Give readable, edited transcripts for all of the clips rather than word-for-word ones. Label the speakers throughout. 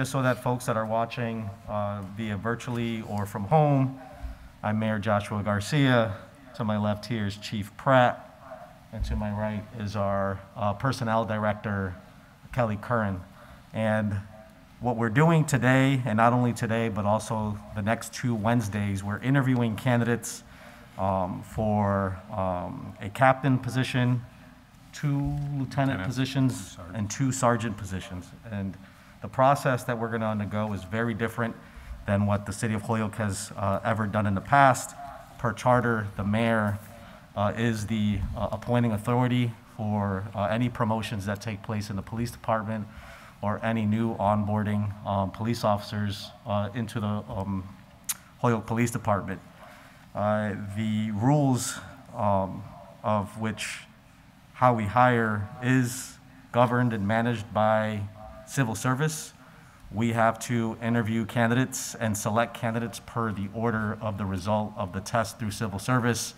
Speaker 1: just so that folks that are watching via virtually or from home, I'm Mayor Joshua Garcia. To my left here is Chief Pratt, and to my right is our Personnel Director, Kelly Curran. And what we're doing today, and not only today, but also the next 2 Wednesdays, we're interviewing candidates for a captain position, 2 lieutenant positions, and 2 sergeant positions. And the process that we're going to undergo is very different than what the city of Holyoke has ever done in the past. Per charter, the mayor is the appointing authority for any promotions that take place in the police department or any new onboarding police officers into the Holyoke Police Department. The rules of which how we hire is governed and managed by civil service. We have to interview candidates and select candidates per the order of the result of the test through civil service.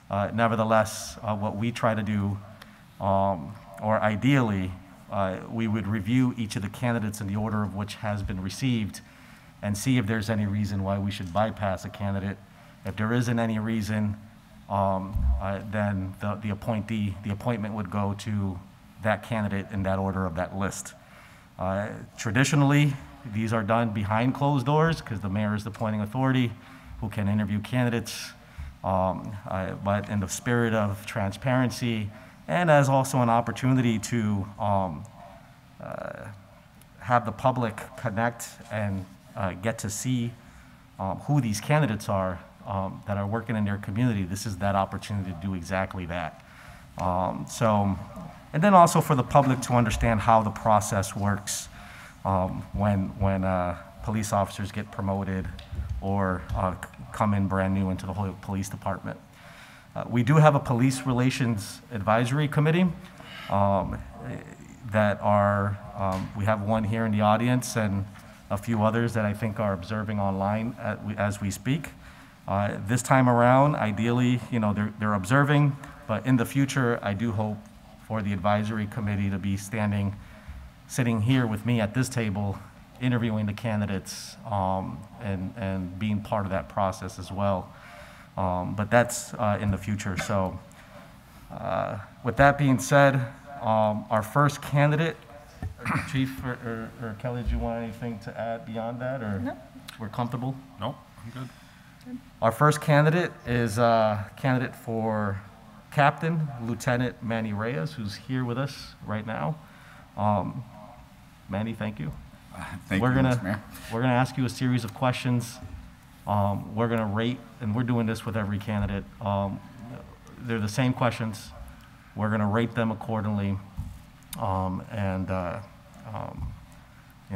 Speaker 1: Nevertheless, what we try to do, or ideally, we would review each of the candidates in the order of which has been received and see if there's any reason why we should bypass a candidate. If there isn't any reason, then the appointment would go to that candidate in that order of that list. Traditionally, these are done behind closed doors because the mayor is the appointing authority who can interview candidates, but in the spirit of transparency and as also an opportunity to have the public connect and get to see who these candidates are that are working in their community. This is that opportunity to do exactly that. And then also for the public to understand how the process works when police officers get promoted or come in brand new into the Holyoke Police Department. We do have a Police Relations Advisory Committee that are, we have one here in the audience and a few others that I think are observing online as we speak. This time around, ideally, you know, they're observing, but in the future, I do hope for the advisory committee to be sitting here with me at this table, interviewing the candidates and being part of that process as well. But that's in the future. So with that being said, our first candidate, Chief or Kelly, do you want anything to add beyond that, or no? We're comfortable?
Speaker 2: No, I'm good.
Speaker 1: Our first candidate is a candidate for Captain Lieutenant Manny Reyes, who's here with us right now. Manny, thank you.
Speaker 3: Thank you, Mr. Mayor.
Speaker 1: We're gonna ask you a series of questions. We're gonna rate, and we're doing this with every candidate. They're the same questions. We're gonna rate them accordingly, you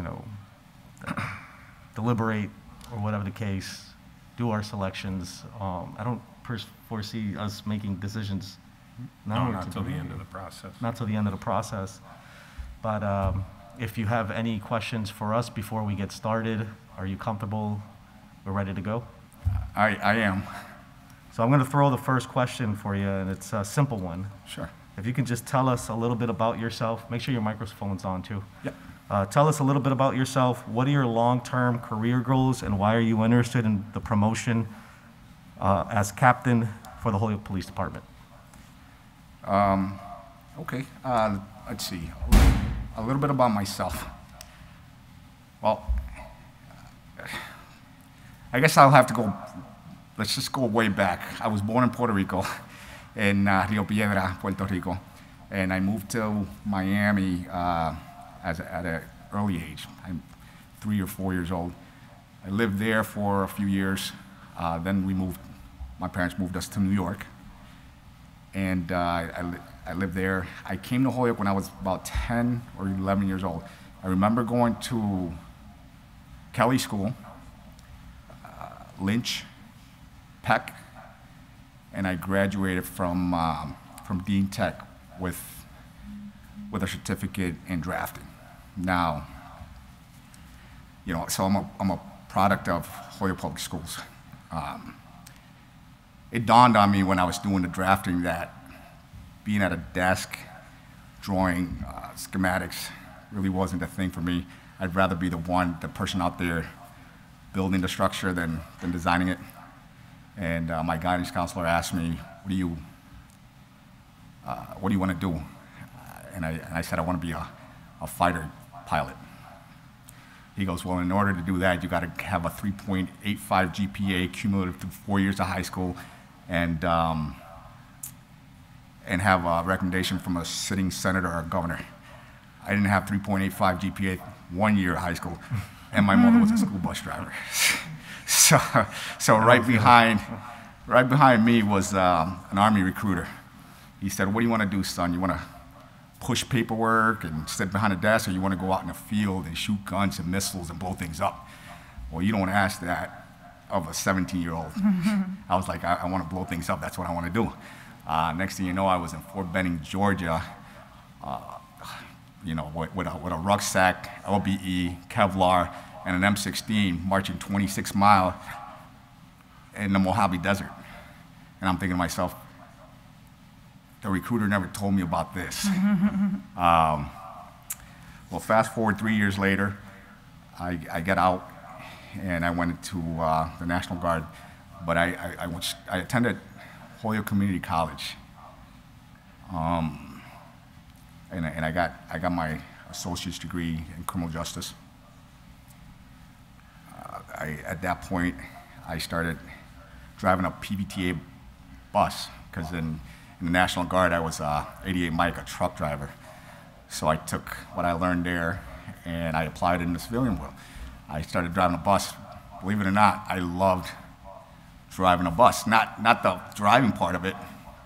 Speaker 1: know, deliberate or whatever the case, do our selections. I don't foresee us making decisions.
Speaker 2: No, not till the end of the process.
Speaker 1: Not till the end of the process. But if you have any questions for us before we get started, are you comfortable? We're ready to go?
Speaker 3: I am.
Speaker 1: So I'm going to throw the first question for you, and it's a simple one.
Speaker 3: Sure.
Speaker 1: If you can just tell us a little bit about yourself. Make sure your microphone's on too.
Speaker 3: Yep.
Speaker 1: Tell us a little bit about yourself. What are your long-term career goals, and why are you interested in the promotion as captain for the Holyoke Police Department?
Speaker 3: Okay. Let's see. A little bit about myself. Well, I guess I'll have to go, let's just go way back. I was born in Puerto Rico, in Rio Piedra, Puerto Rico, and I moved to Miami at an early age. I'm 3 or 4 years old. I lived there for a few years. Then my parents moved us to New York, and I lived there. I came to Holyoke when I was about 10 or 11 years old. I remember going to Kelly School, Lynch, Peck, and I graduated from Dean Tech with a certificate in drafting. Now, you know, so I'm a product of Holyoke Public Schools. It dawned on me when I was doing the drafting that being at a desk, drawing schematics, really wasn't a thing for me. I'd rather be the person out there building the structure than designing it. And my guidance counselor asked me, what do you want to do? And I said, I want to be a fighter pilot. He goes, well, in order to do that, you got to have a 3.85 GPA cumulative through 4 years of high school, and have a recommendation from a sitting senator or a governor. I didn't have 3.85 GPA 1 year of high school, and my mother was a school bus driver. So right behind me was an Army recruiter. He said, what do you want to do, son? You want to push paperwork and sit behind a desk, or you want to go out in the field and shoot guns and missiles and blow things up? Well, you don't ask that of a 17-year-old. I was like, I want to blow things up. That's what I want to do. Next thing you know, I was in Fort Benning, Georgia, with a rucksack, LBE, Kevlar, and an M16, marching 26 miles in the Mojave Desert. And I'm thinking to myself, the recruiter never told me about this. Well, fast forward 3 years later, I get out and I went into the National Guard, but I attended Holyoke Community College, and I got my associate's degree in criminal justice. At that point, I started driving a PVTA bus, because in the National Guard, I was 88 Mike, a truck driver. So I took what I learned there and I applied it in the civilian world. I started driving a bus. Believe it or not, I loved driving a bus. Not the driving part of it,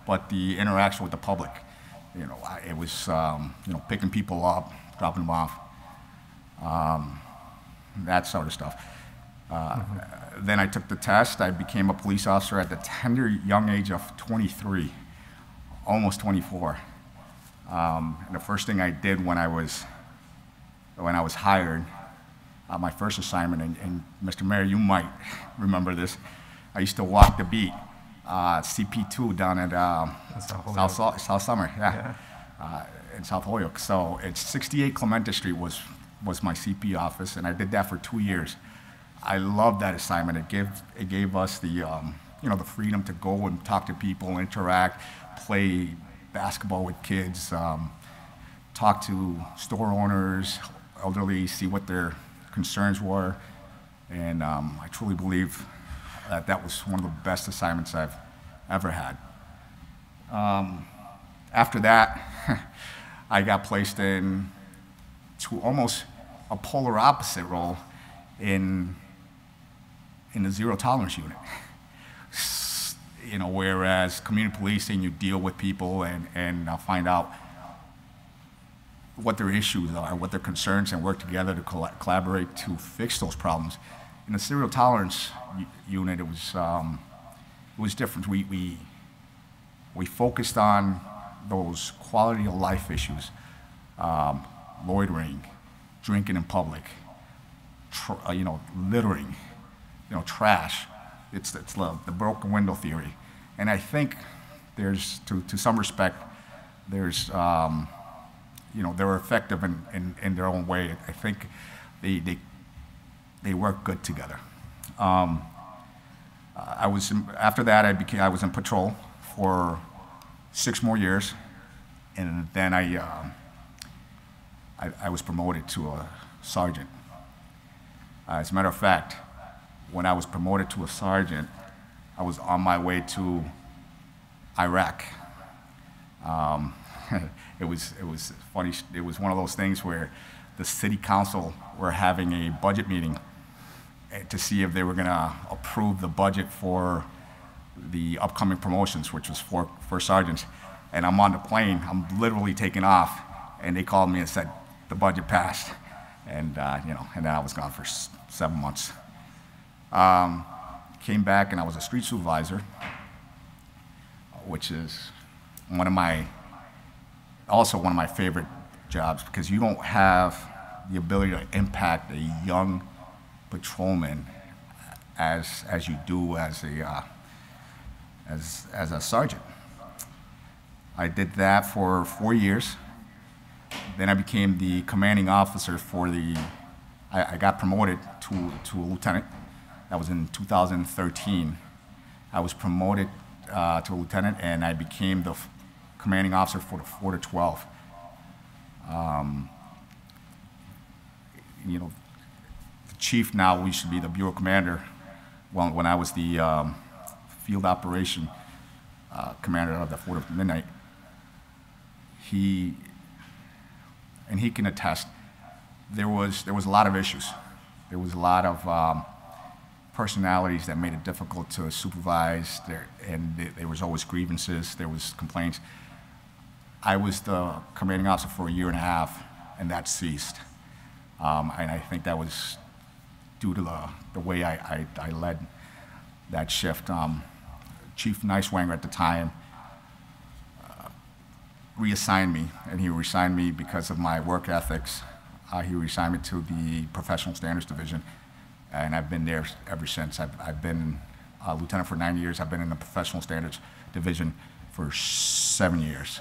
Speaker 3: but the interaction with the public. It was picking people up, dropping them off, that sort of stuff. Then I took the test. I became a police officer at the tender young age of 23, almost 24. And the first thing I did when I was hired, my first assignment, and Mr. Mayor, you might remember this, I used to walk the beat, CP2 down at South Summer, in South Holyoke. So it's 68 Clementa Street was my CP office, and I did that for 2 years. I loved that assignment. It gave us the the freedom to go and talk to people, interact, play basketball with kids, talk to store owners, elderly, see what their concerns were, and I truly believe that was one of the best assignments I've ever had. After that, I got placed into almost a polar opposite role in the zero tolerance unit. Whereas community policing, you deal with people and find out what their issues are, what their concerns, and work together to collaborate to fix those problems. In the zero tolerance unit, it was different. We focused on those quality of life issues, loitering, drinking in public, littering, trash. It's the broken window theory. And I think there's, to some respect, there's, they're effective in their own way. I think they work good together. After that, I was in patrol for 6 more years, and then I was promoted to a sergeant. As a matter of fact, when I was promoted to a sergeant, I was on my way to Iraq. It was funny. It was one of those things where the city council were having a budget meeting to see if they were going to approve the budget for the upcoming promotions, which was for sergeants. And I'm on the plane. I'm literally taking off, and they called me and said the budget passed, and and then I was gone for 7 months. Came back and I was a street supervisor, which is also one of my favorite jobs, because you don't have the ability to impact a young patrolman as you do as a sergeant. I did that for 4 years. then I became the commanding officer for I got promoted to a lieutenant. That was in 2013. I was promoted to a lieutenant, and I became the commanding officer for the 4 to 12. You know, the chief now used to be the bureau commander. Well, when I was the field operation commander of the Fort of Midnight, he can attest. There was a lot of issues. There was a lot of personalities that made it difficult to supervise. There was always grievances. There was complaints. I was the commanding officer for a year and a half, and that ceased. And I think that was due to the way I led that shift. Chief Neiswanger at the time reassigned me, and he reassigned me because of my work ethics. He reassigned me to the Professional Standards Division, and I've been there ever since. I've been a lieutenant for 9 years. I've been in the Professional Standards Division for 7 years.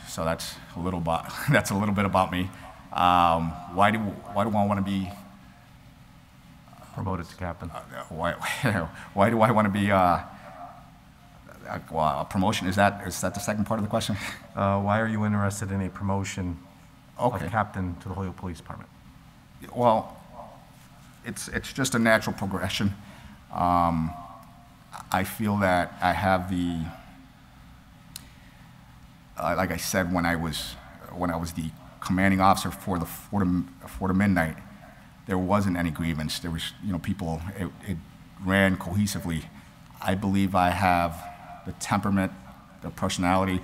Speaker 3: So that's a little bit about me. Why do I want to be
Speaker 1: Promoted to captain.
Speaker 3: why do I want to be a promotion? Is that the second part of the question?
Speaker 1: Why are you interested in a promotion
Speaker 3: Okay.
Speaker 1: of captain to the Holyoke Police Department?
Speaker 3: Well, it's just a natural progression. I feel that I have like I said, when I was the commanding officer for the Fort of Midnight, there wasn't any grievance. There was, people. It ran cohesively. I believe I have the temperament, the personality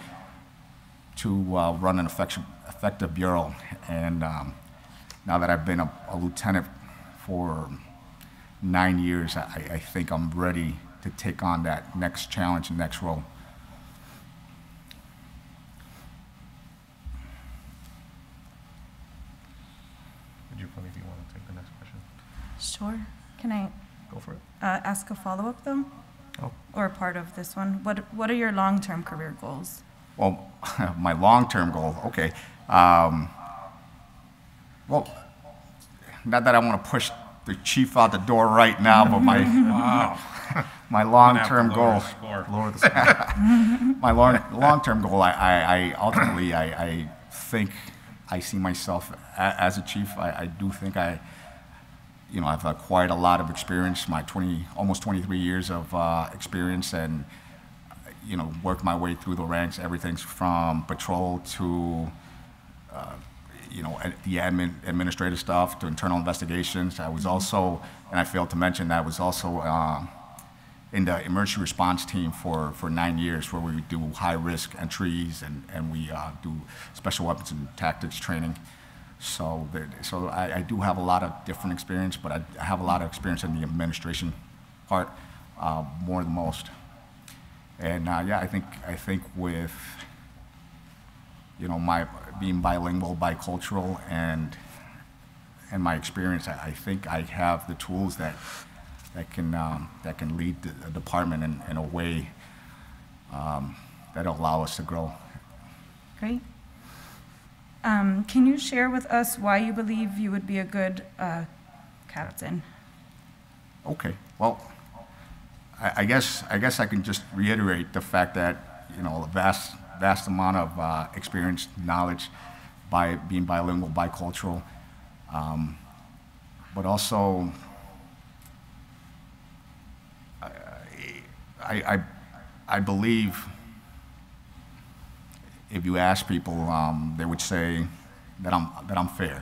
Speaker 3: to run an effective bureau. And now that I've been a lieutenant for 9 years, I think I'm ready to take on that next challenge and next role.
Speaker 1: Would you, if you want to take the next question?
Speaker 4: Sure. Can I
Speaker 1: Go for it.
Speaker 4: ask a follow-up, though?
Speaker 1: Oh.
Speaker 4: Or part of this one? What are your long-term career goals?
Speaker 3: Well, my long-term goal, okay. Well, not that I want to push the chief out the door right now, but my long-term goal,
Speaker 1: Lower the score.
Speaker 3: my long-term goal, I ultimately, I think I see myself as a chief. I do think I've acquired a lot of experience, almost 23 years of experience, and, worked my way through the ranks, everything from patrol to, the administrative stuff to internal investigations. I was also, and I failed to mention, that I was also in the emergency response team for 9 years, where we do high-risk entries and we do special weapons and tactics training. So I do have a lot of different experience, but I have a lot of experience in the administration part, more than most. And I think with my being bilingual, bicultural, and my experience, I think I have the tools that can lead the department in a way that'll allow us to grow.
Speaker 4: Great. Can you share with us why you believe you would be a good captain?
Speaker 3: Okay. Well, I guess I can just reiterate the fact that a vast amount of experience, knowledge, by being bilingual, bicultural, but also I believe if you ask people, they would say that I'm fair.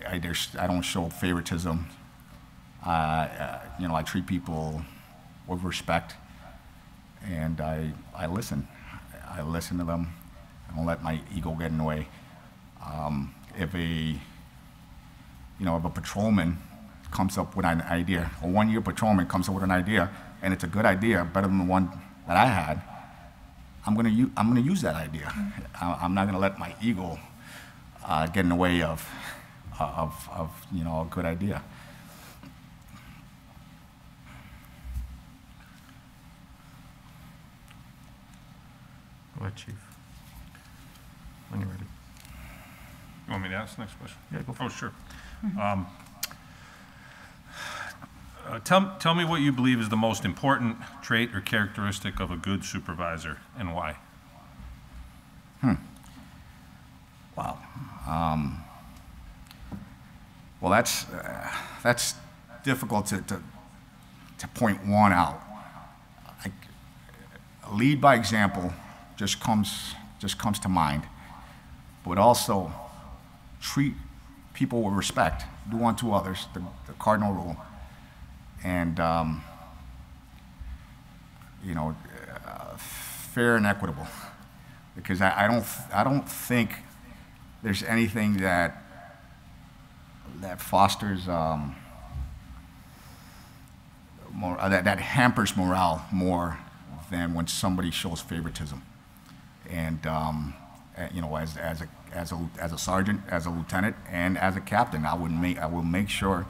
Speaker 3: I don't show favoritism. I treat people with respect, and I listen. I listen to them. I don't let my ego get in the way. If a patrolman comes up with an idea, a one-year patrolman comes up with an idea, and it's a good idea, better than the one that I had, I'm gonna use that idea. I'm not gonna let my ego get in the way of a good idea.
Speaker 1: Go ahead, Chief. When you're ready.
Speaker 2: You want me to ask the next question?
Speaker 1: Yeah, go for
Speaker 2: Oh,
Speaker 1: it.
Speaker 2: sure. Tell me what you believe is the most important trait or characteristic of a good supervisor and why.
Speaker 3: Wow. Well, that's difficult to point one out. Lead by example just comes to mind, but also treat people with respect, do unto others, the cardinal rule, and fair and equitable, because I don't think there's anything that fosters that hampers morale more than when somebody shows favoritism. And as a sergeant, as a lieutenant, and as a captain, I will make sure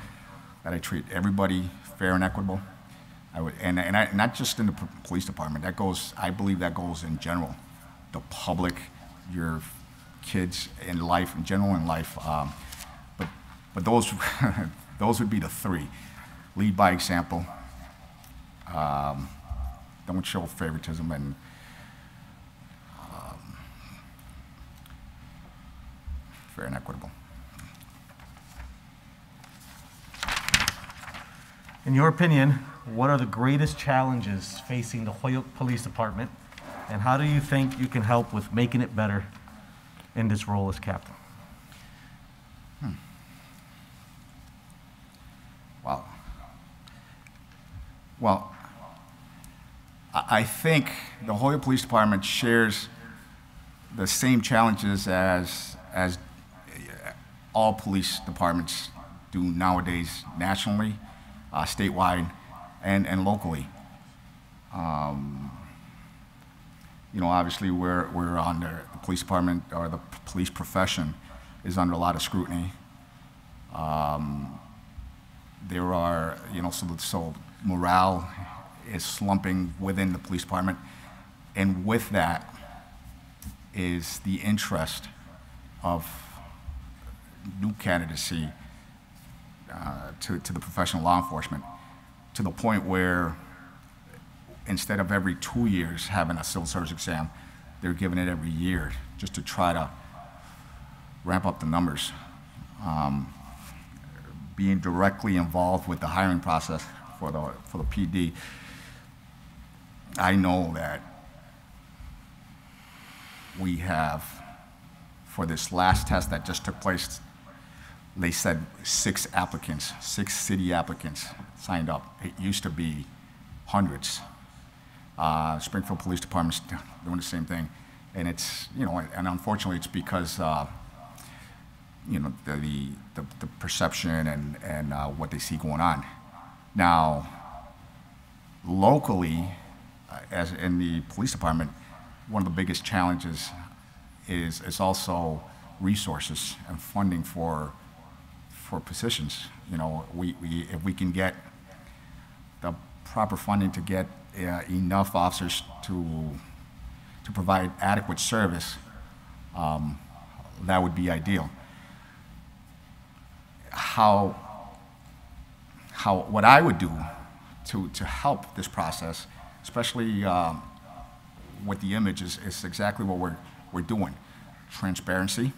Speaker 3: that I treat everybody fair and equitable. Not just in the police department. I believe that goes in general, the public, your kids in life, in general in life. But those those would be the three: lead by example, don't show favoritism, and fair and equitable.
Speaker 1: In your opinion, what are the greatest challenges facing the Holyoke Police Department, and how do you think you can help with making it better in this role as captain?
Speaker 3: Wow. Well, I think the Holyoke Police Department shares the same challenges as all police departments do nowadays, nationally, statewide, and locally. Obviously, we're under the police department, or the police profession is under a lot of scrutiny. There are, so morale is slumping within the police department, and with that is the interest of new candidacy to the professional law enforcement, to the point where instead of every 2 years having a civil service exam, they're giving it every year just to try to ramp up the numbers. Being directly involved with the hiring process for the PD, I know that we have, for this last test that just took place, they said 6 city applicants signed up. It used to be hundreds. Springfield Police Department's doing the same thing, and and unfortunately it's because the perception and what they see going on. Now, locally, as in the police department, one of the biggest challenges is also resources and funding for positions. If we can get the proper funding to get enough officers to provide adequate service, that would be ideal. What I would do to help this process, especially with the image, is exactly what we're doing. Transparency,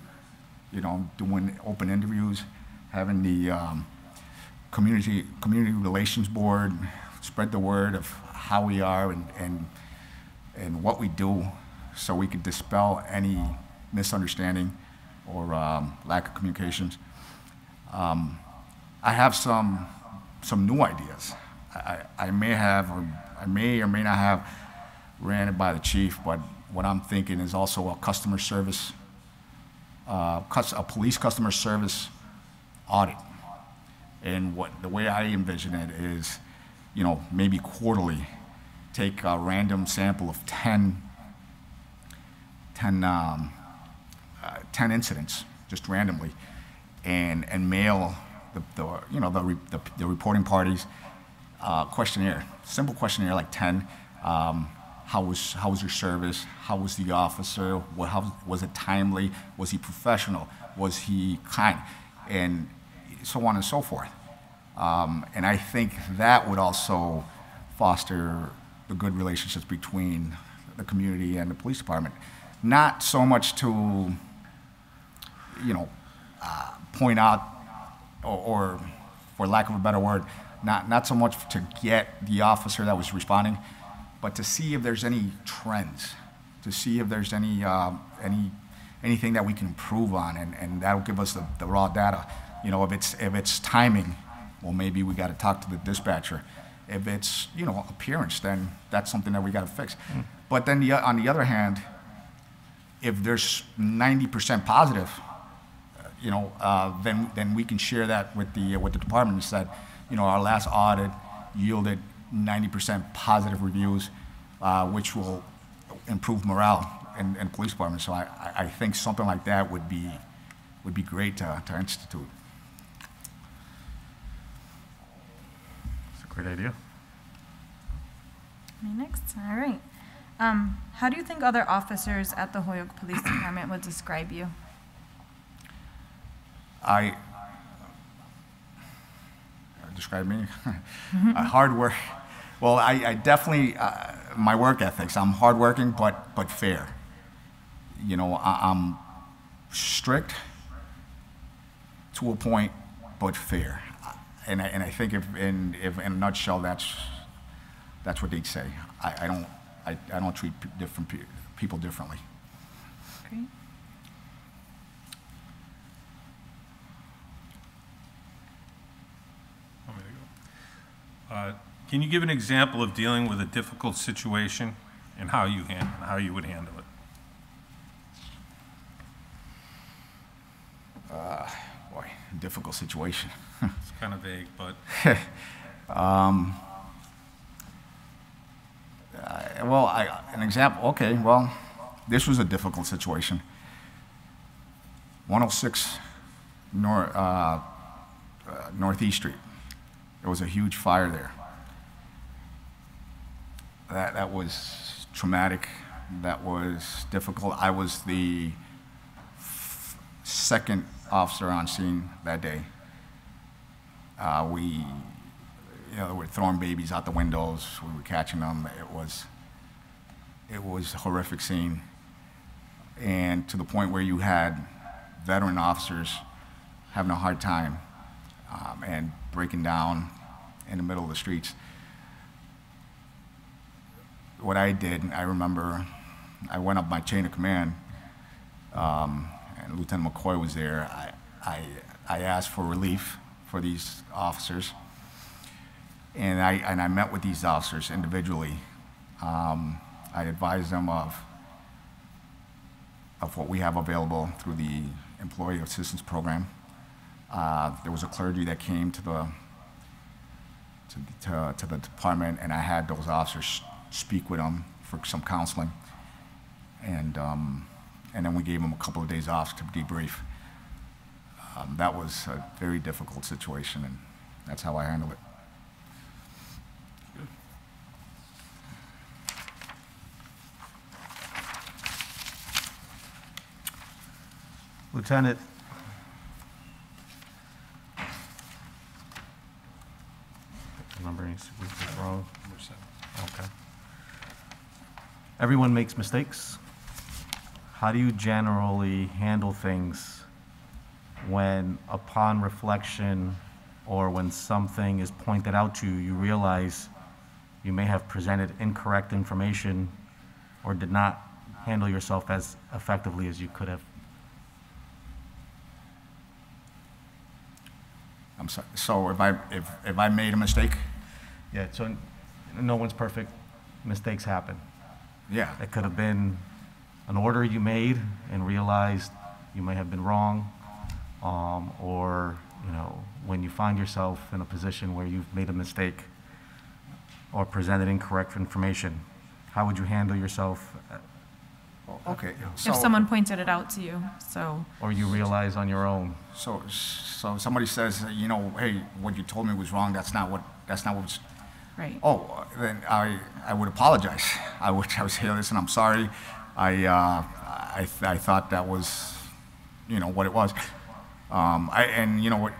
Speaker 3: doing open interviews, having the community relations board spread the word of how we are and what we do, so we can dispel any misunderstanding or lack of communications. I have some new ideas. I may or may not have ran it by the chief, but what I'm thinking is also a customer service, a police customer service audit. And the way I envision it is, maybe quarterly, take a random sample of 10 incidents, just randomly, and mail the reporting parties questionnaire, simple questionnaire like 10. how was your service? How was the officer? How was it timely? Was he professional? Was he kind? And so on and so forth. And I think that would also foster the good relationships between the community and the police department. Not so much to, point out, or for lack of a better word, not so much to get the officer that was responding, but to see if there's any trends, to see if there's anything that we can improve on, and that'll give us the raw data. If it's timing, well, maybe we got to talk to the dispatcher. If it's appearance, then that's something that we got to fix. But then on the other hand, if there's 90% positive, then we can share that with the department and said, our last audit yielded 90% positive reviews, which will improve morale in police departments. So I think something like that would be great to institute.
Speaker 1: It's a great idea.
Speaker 4: Me next. All right. How do you think other officers at the Holyoke Police Department would describe you?
Speaker 3: Describe me? Hard work. Well, I definitely, my work ethics, I'm hardworking but fair. I'm strict to a point, but fair. And I think if in a nutshell, that's what they'd say. I don't treat people differently.
Speaker 4: Great.
Speaker 2: Can you give an example of dealing with a difficult situation and how you would handle it?
Speaker 3: Boy, difficult situation.
Speaker 2: It's kind of vague, but
Speaker 3: Well, an example. Okay, well, this was a difficult situation. 106 Northeast Street. There was a huge fire there. That was traumatic. That was difficult. I was the second officer on scene that day. We were throwing babies out the windows. We were catching them. It was a horrific scene, and to the point where you had veteran officers having a hard time and breaking down in the middle of the streets. What I did, I remember, I went up my chain of command, and Lieutenant McCoy was there. I asked for relief for these officers, and I met with these officers individually. I advised them of what we have available through the Employee Assistance Program. There was a clergy that came to the department, and I had those officers speak with them for some counseling, and then we gave them a couple of days off to debrief. That was a very difficult situation, and that's how I handled it.
Speaker 1: Lieutenant, the numbering is wrong. Okay. Everyone makes mistakes. How do you generally handle things when, upon reflection, or when something is pointed out to you, you realize you may have presented incorrect information or did not handle yourself as effectively as you could have?
Speaker 3: I'm sorry. So if I made a mistake?
Speaker 1: Yeah, so no one's perfect. Mistakes happen.
Speaker 3: Yeah.
Speaker 1: It could have been an order you made and realized you may have been wrong, or when you find yourself in a position where you've made a mistake or presented incorrect information, how would you handle yourself?
Speaker 3: Okay.
Speaker 4: If someone pointed it out to you, so.
Speaker 1: Or you realize on your own.
Speaker 3: So somebody says, hey, what you told me was wrong. That's not what
Speaker 4: Right.
Speaker 3: Oh, then I would apologize. I would say, listen, I'm sorry. I thought that was, what it was. And you know what,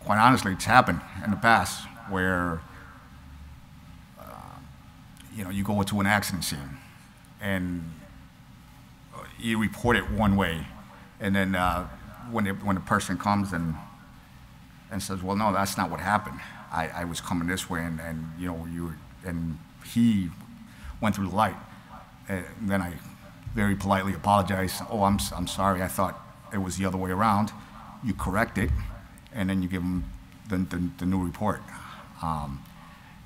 Speaker 3: quite honestly, it's happened in the past where, you go into an accident scene and you report it one way, and then when the person comes and says, well, no, that's not what happened. I was coming this way, and he went through the light. And then I very politely apologized. Oh, I'm sorry. I thought it was the other way around. You correct it, and then you give them the new report.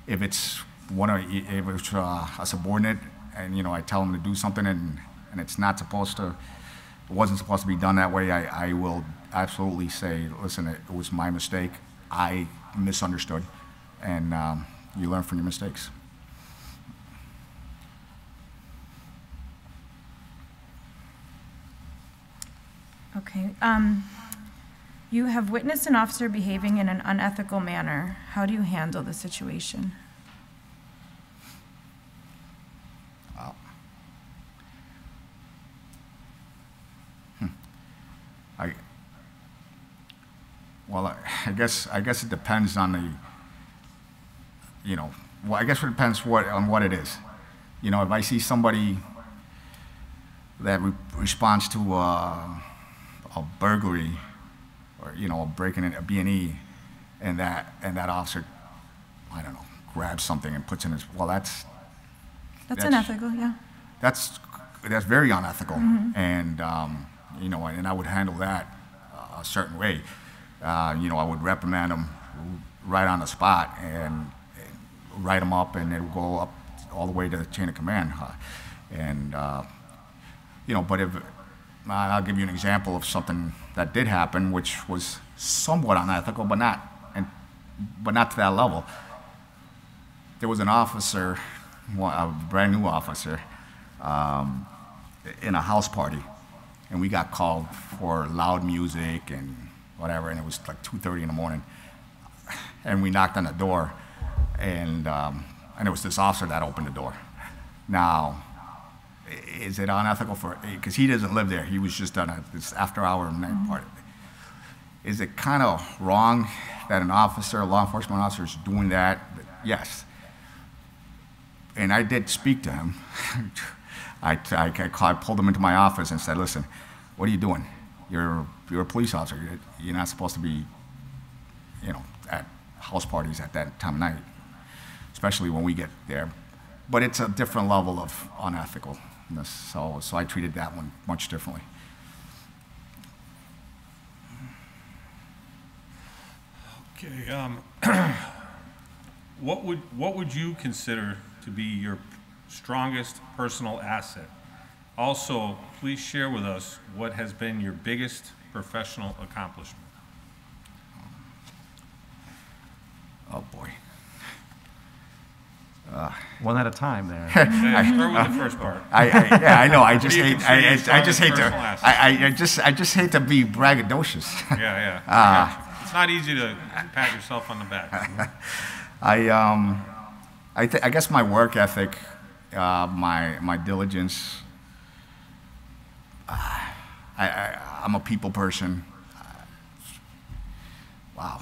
Speaker 3: If it's a subordinate, and I tell them to do something, and it's not supposed to, it wasn't supposed to be done that way, I will absolutely say, listen, it was my mistake. I misunderstood, and you learn from your mistakes.
Speaker 4: Okay. You have witnessed an officer behaving in an unethical manner. How do you handle the situation?
Speaker 3: I guess it depends on the, I guess it depends on what it is. If I see somebody that responds to a burglary, or breaking in a B&E, and that officer, I don't know, grabs something and puts in his, well, that's
Speaker 4: unethical, yeah.
Speaker 3: That's very unethical, and and I would handle that a certain way. I would reprimand them right on the spot and write them up, and it would go up all the way to the chain of command. But if I'll give you an example of something that did happen, which was somewhat unethical, but not to that level. There was an officer, a brand new officer, in a house party, and we got called for loud music and whatever, and it was like 2:30 in the morning, and we knocked on the door, and it was this officer that opened the door. Now, is it unethical because he doesn't live there, he was just on this after-hour night party. Is it kind of wrong that a law enforcement officer is doing that? Yes. And I did speak to him. I pulled him into my office and said, listen, what are you doing? You're a police officer. You're not supposed to be, at house parties at that time of night, especially when we get there. But it's a different level of unethicalness, so I treated that one much differently.
Speaker 2: Okay. What would you consider to be your strongest personal asset? Also, please share with us what has been your biggest professional accomplishment.
Speaker 3: Oh boy.
Speaker 1: One at a time there.
Speaker 2: Yeah, start with the first part.
Speaker 3: I know. I just hate to be braggadocious.
Speaker 2: Yeah. It's not easy to pat yourself on the back.
Speaker 3: I guess my work ethic, my diligence. I'm a people person. Wow.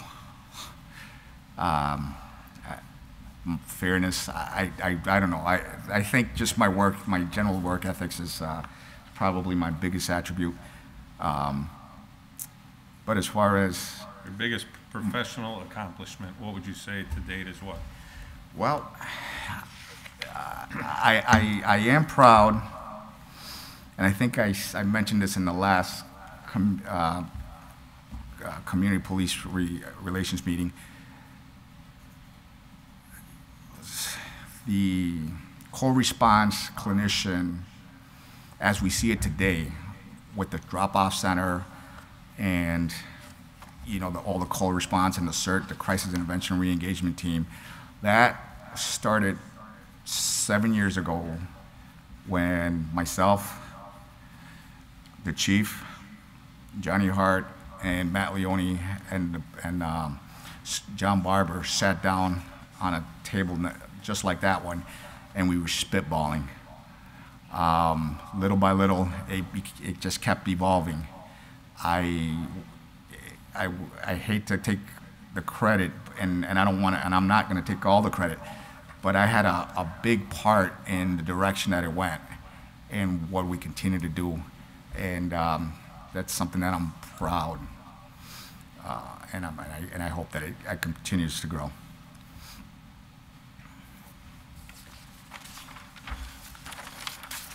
Speaker 3: Fairness. I don't know. I think just my general work ethics is probably my biggest attribute. But as far as
Speaker 2: your biggest professional accomplishment, what would you say to date is what?
Speaker 3: Well, I am proud, and I think I mentioned this in the last community police relations meeting. The co-response clinician, as we see it today, with the drop-off center and all the call response and the CERT, the crisis intervention re-engagement team, that started 7 years ago when myself, the chief, Johnny Hart, and Matt Leone and John Barber sat down on a table just like that one, and we were spitballing. Little by little, it just kept evolving. I hate to take the credit, and I don't want to, and I'm not going to take all the credit, but I had a big part in the direction that it went and what we continue to do, and that's something that I'm proud, and I hope that it continues to grow.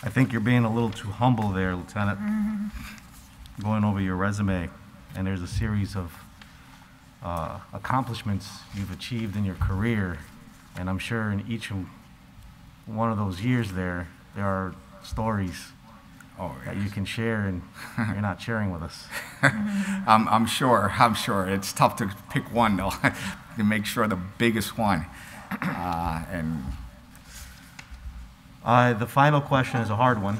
Speaker 1: I think you're being a little too humble there, Lieutenant. Going over your resume, and there's a series of accomplishments you've achieved in your career, and I'm sure in each one of those years there are stories that you can share, and you're not sharing with us.
Speaker 3: I'm sure. It's tough to pick one, though, to make sure the biggest one.
Speaker 1: The final question is a hard one,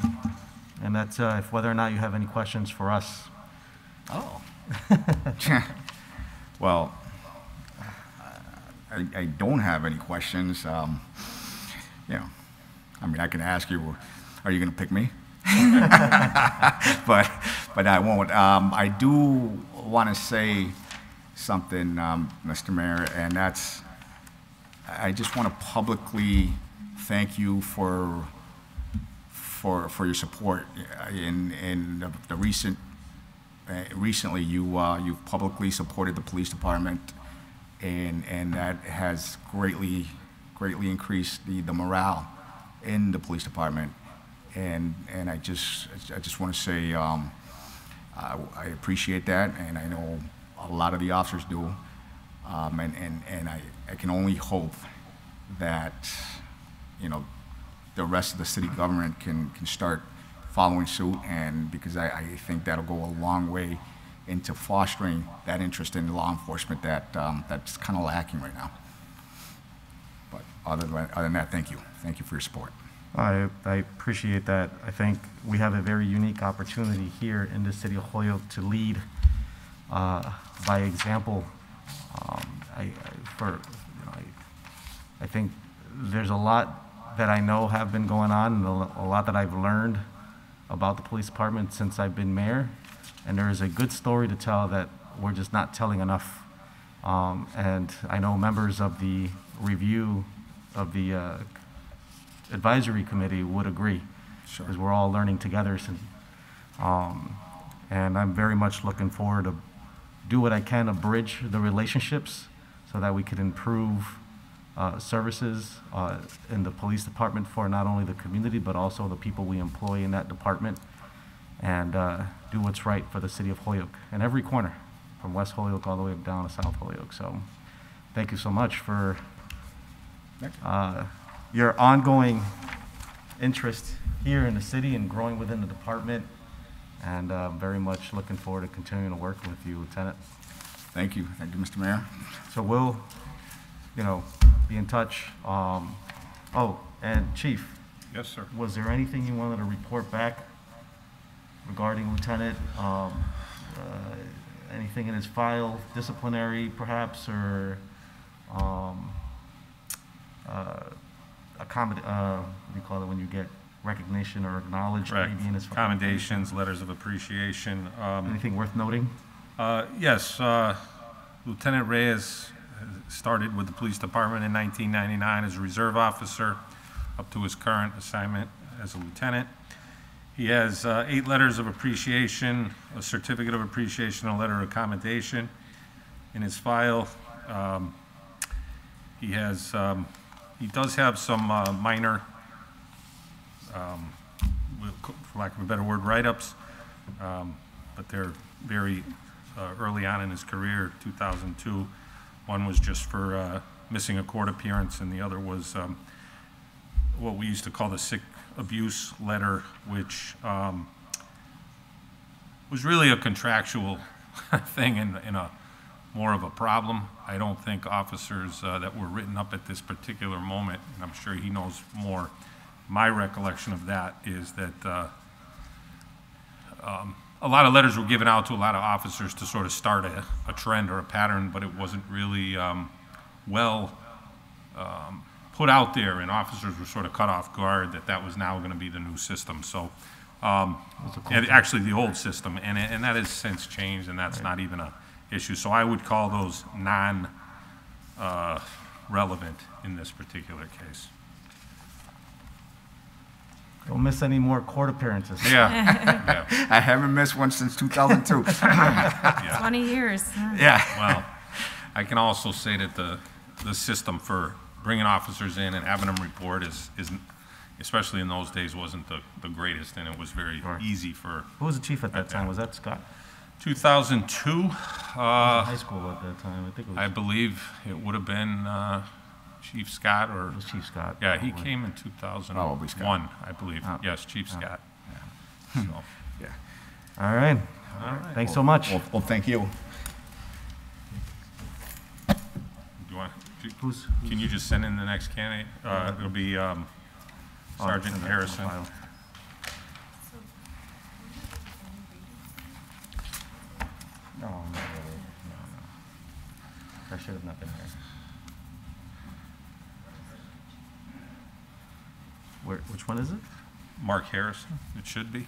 Speaker 1: and that's if whether or not you have any questions for us.
Speaker 3: Oh. Well, I don't have any questions. You know, I mean, I can ask you, are you going to pick me? but I won't. I do want to say something, Mr. Mayor, and that's, I just want to publicly thank you for your support in the recently you've publicly supported the police department, and that has greatly increased the morale in the police department, and I just want to say I appreciate that, and I know a lot of the officers do, and I can only hope that, you know, the rest of the city government can start following suit, and because I think that'll go a long way into fostering that interest in law enforcement that's kind of lacking right now. But other than that, thank you. Thank you for your support.
Speaker 1: I appreciate that. I think we have a very unique opportunity here in the city of Holyoke to lead by example. I think there's a lot that I know have been going on, and a lot that I've learned about the police department since I've been mayor, and there is a good story to tell that we're just not telling enough. And I know members of the review of the advisory committee would agree, because we're all learning together. And I'm very much looking forward to do what I can to bridge the relationships so that we could improve services in the police department for not only the community, but also the people we employ in that department, and do what's right for the city of Holyoke in every corner, from West Holyoke all the way down to South Holyoke. So thank you so much for your ongoing interest here in the city and growing within the department, and very much looking forward to continuing to work with you, Lieutenant.
Speaker 3: Thank you, Mr. Mayor.
Speaker 1: So we'll, be in touch. Oh, and Chief.
Speaker 2: Yes, sir.
Speaker 1: Was there anything you wanted to report back regarding Lieutenant? Anything in his file, disciplinary perhaps, or what do you call it when you get recognition or acknowledged?
Speaker 2: Correct.
Speaker 1: Maybe in his file?
Speaker 2: Commendations, letters of appreciation.
Speaker 1: Anything worth noting?
Speaker 2: Yes, Lieutenant Reyes started with the police department in 1999 as a reserve officer up to his current assignment as a lieutenant. He has 8 letters of appreciation, a certificate of appreciation, a letter of commendation in his file. He does have some minor, for lack of a better word, write-ups, but they're very early on in his career, 2002. One was just for missing a court appearance, and the other was what we used to call the sick abuse letter, which was really a contractual thing in a more of a problem. I don't think officers that were written up at this particular moment, and I'm sure he knows more. My recollection of that is that a lot of letters were given out to a lot of officers to sort of start a trend or a pattern, but it wasn't really well put out there, and officers were sort of caught off guard that that was now going to be the new system. So, and actually the old system, and that has since changed, and that's not even a issue. So I would call those non-relevant in this particular case.
Speaker 1: Don't miss any more court appearances.
Speaker 2: Yeah, yeah,
Speaker 3: I haven't missed one since 2002.
Speaker 2: yeah.
Speaker 4: 20 years.
Speaker 3: Yeah.
Speaker 2: Well, I can also say that the system for bringing officers in and having them report is especially in those days, wasn't the greatest, and it was very easy for.
Speaker 1: Who was the chief at that time? Was that Scott?
Speaker 2: 2002.
Speaker 1: High school at that time. I think it was.
Speaker 2: I believe it would have been Chief Scott, or
Speaker 1: It was Chief Scott.
Speaker 2: yeah, he
Speaker 1: probably.
Speaker 2: came in 2001,
Speaker 3: Probably Scott.
Speaker 2: I believe.
Speaker 1: Oh.
Speaker 2: Yes, Chief Scott.
Speaker 3: Yeah.
Speaker 2: So,
Speaker 3: Yeah.
Speaker 1: All right. Thanks so much.
Speaker 3: Well, thank you.
Speaker 2: do you want?
Speaker 1: Who's-
Speaker 2: Can you just send in the next candidate? It'll be Sergeant
Speaker 1: send that to the
Speaker 2: Harrison.
Speaker 1: file. No, not really. No. I should have not been here. Which one is it?
Speaker 2: Mark Harrison. It should be.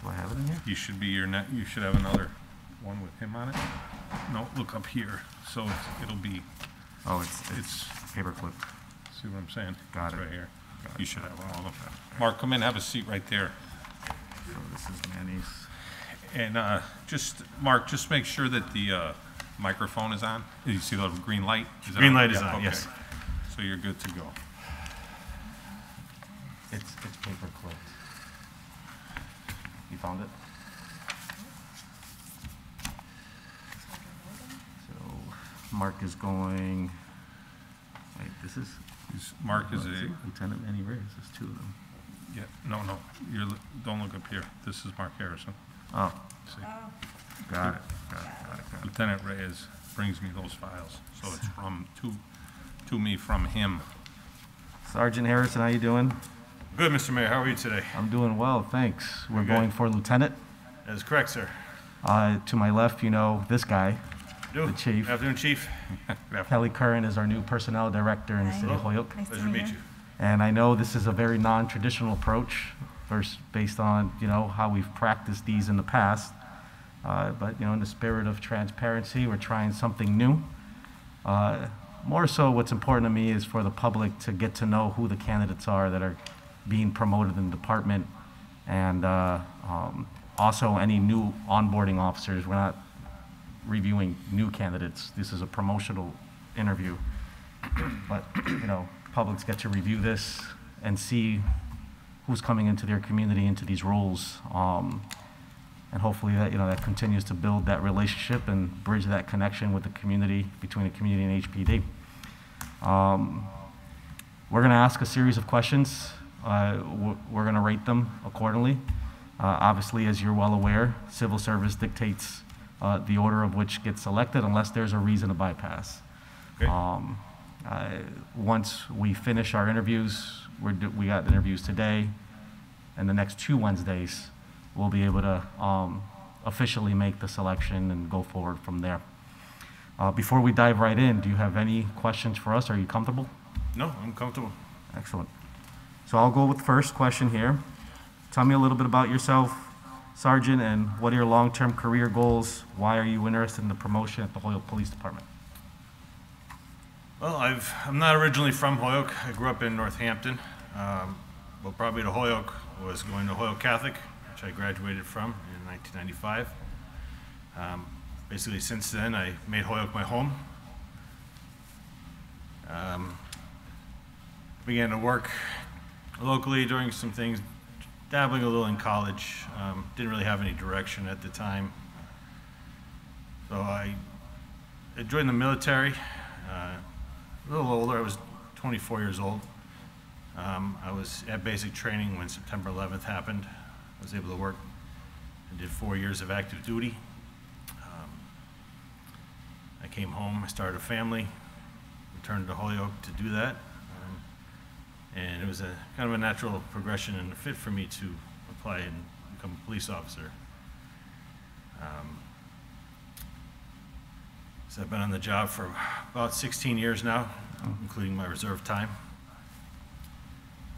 Speaker 1: Do I have it in here?
Speaker 2: You should be your net. You should have another one with him on it. No, look up here. So it'll be.
Speaker 1: Oh, it's paperclip.
Speaker 2: See what I'm saying?
Speaker 1: Got
Speaker 2: It's
Speaker 1: it.
Speaker 2: right here.
Speaker 1: Got it.
Speaker 2: You should have all of them. Mark, come in. Have a seat right there.
Speaker 1: So this is Manny's.
Speaker 2: And just, Mark, just make sure that the microphone is on. You see the green light? Is it
Speaker 5: Green
Speaker 2: on?
Speaker 5: light is
Speaker 2: Yeah,
Speaker 5: on,
Speaker 2: okay.
Speaker 5: yes.
Speaker 2: So you're good to go.
Speaker 1: It's paper clipped. You found it? So Mark is going. Wait, this is.
Speaker 2: Mark is a,
Speaker 1: Lieutenant Manny Reyes. There's two of them.
Speaker 2: yeah, no, don't look up here. This is Mark Harrison.
Speaker 1: Oh,
Speaker 2: See?
Speaker 1: got it.
Speaker 2: Lieutenant Reyes brings me those files. So it's from, to me from him.
Speaker 1: Sergeant Harrison, how you doing?
Speaker 5: Good, Mr. Mayor. How are you today?
Speaker 1: I'm doing well, thanks. We're
Speaker 5: Very good.
Speaker 1: going for lieutenant.
Speaker 5: That is correct, sir.
Speaker 1: To my left, you know this guy,
Speaker 5: Do.
Speaker 1: the chief.
Speaker 5: Afternoon, Chief.
Speaker 1: Kelly Curran is our new personnel director in the city of Holyoke.
Speaker 4: Nice
Speaker 5: Pleasure to meet you.
Speaker 1: And I know this is a very non-traditional approach, first based on, you know, how we've practiced these in the past. But, you know, in the spirit of transparency, we're trying something new. More so, what's important to me is for the public to get to know who the candidates are that are being promoted in the department. And also any new onboarding officers. We're not reviewing new candidates. This is a promotional interview. But, you know, publics get to review this and see who's coming into their community, into these roles. And hopefully that, you know, that continues to build that relationship and bridge that connection with the community, between the community and HPD. We're gonna ask a series of questions. We're gonna rate them accordingly. Obviously, as you're well aware, civil service dictates the order of which gets selected unless there's a reason to bypass.
Speaker 5: Okay.
Speaker 1: Once we finish our interviews, we got interviews today, and the next 2 Wednesdays, we'll be able to officially make the selection and go forward from there. Before we dive right in, do you have any questions for us? Are you comfortable?
Speaker 5: No, I'm comfortable.
Speaker 1: Excellent. So I'll go with the first question here. Tell me a little bit about yourself, Sergeant, and what are your long-term career goals? Why are you interested in the promotion at the Holyoke Police Department?
Speaker 5: Well, I'm not originally from Holyoke. I grew up in Northampton. Well, probably to Holyoke was going to Holyoke Catholic, which I graduated from in 1995. Basically, since then, I made Holyoke my home. Began to work locally, doing some things, dabbling a little in college. Didn't really have any direction at the time. So I joined the military. A little older, I was 24 years old. I was at basic training when September 11th happened. I was able to work. I did 4 years of active duty. I came home, I started a family, returned to Holyoke to do that. And it was a kind of a natural progression and a fit for me to apply and become a police officer. So I've been on the job for about 16 years now. including my reserve time.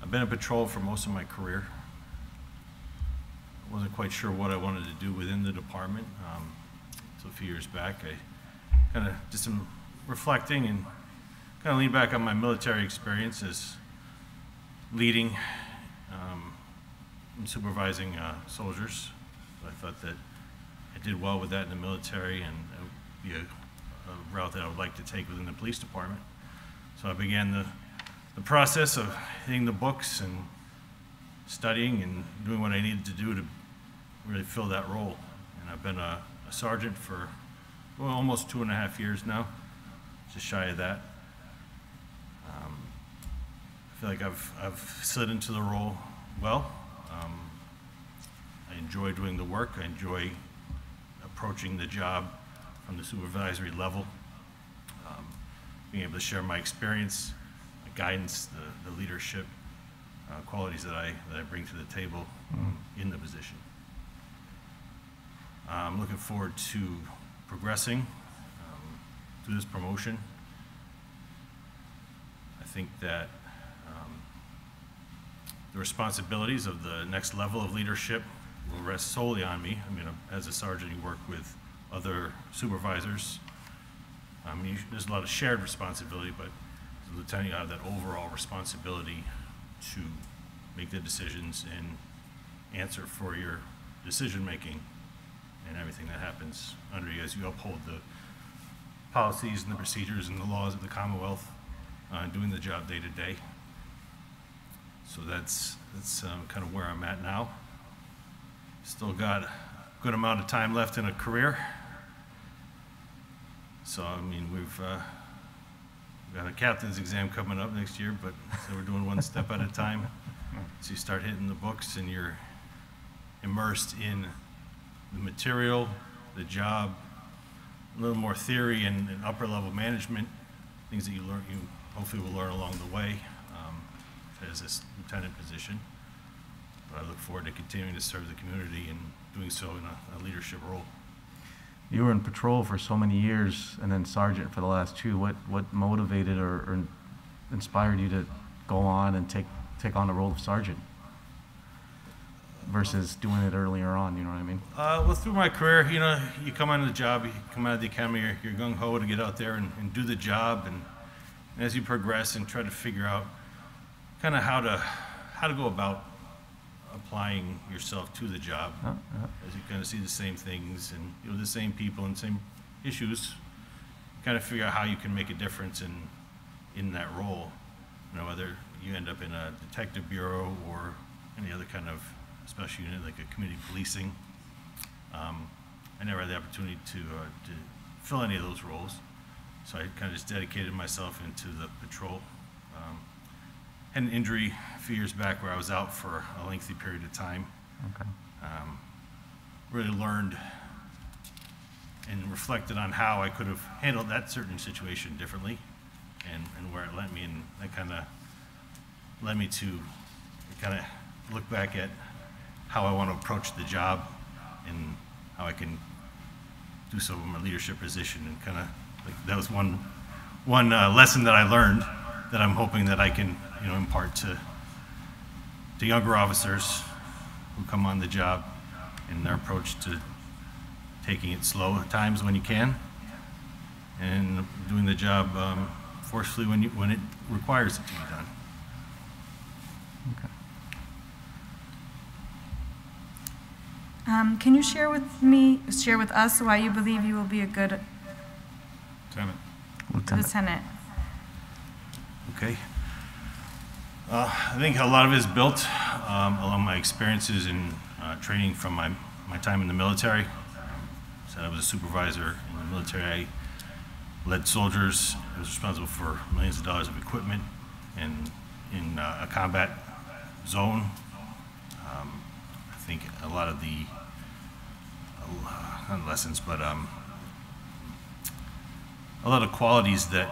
Speaker 5: I've been in patrol for most of my career. I wasn't quite sure what I wanted to do within the department. So a few years back, I kind of did some reflecting and kind of leaned back on my military experience as leading and supervising soldiers. So I thought that I did well with that in the military, and it would be a route that I would like to take within the police department. So I began the process of hitting the books and studying and doing what I needed to do to really fill that role. And I've been a sergeant for almost 2.5 years now, just shy of that. I feel like I've slid into the role well. I enjoy doing the work. I enjoy approaching the job from the supervisory level, being able to share my experience, my guidance, the leadership qualities that I bring to the table in the position. I'm looking forward to progressing through this promotion. I think that the responsibilities of the next level of leadership will rest solely on me. I mean, as a sergeant, you work with other supervisors. There's a lot of shared responsibility, but as a lieutenant, you have that overall responsibility to make the decisions and answer for your decision-making and everything that happens under you as you uphold the policies and the procedures and the laws of the Commonwealth, doing the job day to day. So that's kind of where I'm at now. Still got a good amount of time left in a career. So, I mean, we've got a captain's exam coming up next year, but so we're doing one step at a time. So you start hitting the books and you're immersed in the material, the job, a little more theory and upper level management, things that you hopefully will learn along the way as this lieutenant position. But I look forward to continuing to serve the community and doing so in a leadership role.
Speaker 1: You were in patrol for so many years and then sergeant for the last 2. What motivated or inspired you to go on and take on the role of sergeant versus doing it earlier on, you know what I mean?
Speaker 5: Well, through my career, you know, you come on the job, you come out of the academy, you're gung-ho to get out there and do the job, and as you progress and try to figure out kind of how to go about applying yourself to the job, as you kind of see the same things and the same people and same issues, kind of figure out how you can make a difference in that role. You know, whether you end up in a detective bureau or any other kind of special unit like a community policing. I never had the opportunity to fill any of those roles, so I kind of just dedicated myself into the patrol. Had an injury a few years back where I was out for a lengthy period of time.
Speaker 1: Okay.
Speaker 5: Really learned and reflected on how I could have handled that certain situation differently and where it led me, and that kind of led me to kind of look back at how I want to approach the job and how I can do so in my leadership position, and kind of like that was one lesson that I learned that I'm hoping that I can impart to younger officers who come on the job in their approach to taking it slow at times when you can, and doing the job forcefully when it requires it to be done.
Speaker 4: Okay. Can you share with us why you believe you will be a good lieutenant?
Speaker 5: Okay. I think a lot of it is built along my experiences in training from my time in the military. So I was a supervisor in the military. I led soldiers. I was responsible for millions of dollars of equipment and in a combat zone. I think a lot of the not lessons, but a lot of qualities that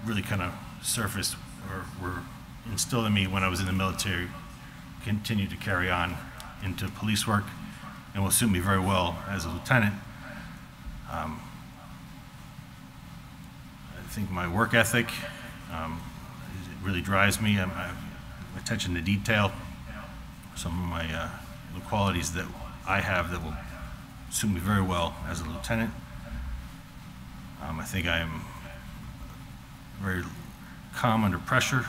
Speaker 5: really kind of surfaced or were instilled in me when I was in the military continue to carry on into police work and will suit me very well as a lieutenant. I think my work ethic, It really drives me. Attention to detail. Some of my the qualities that I have that will suit me very well as a lieutenant. I think I am very calm under pressure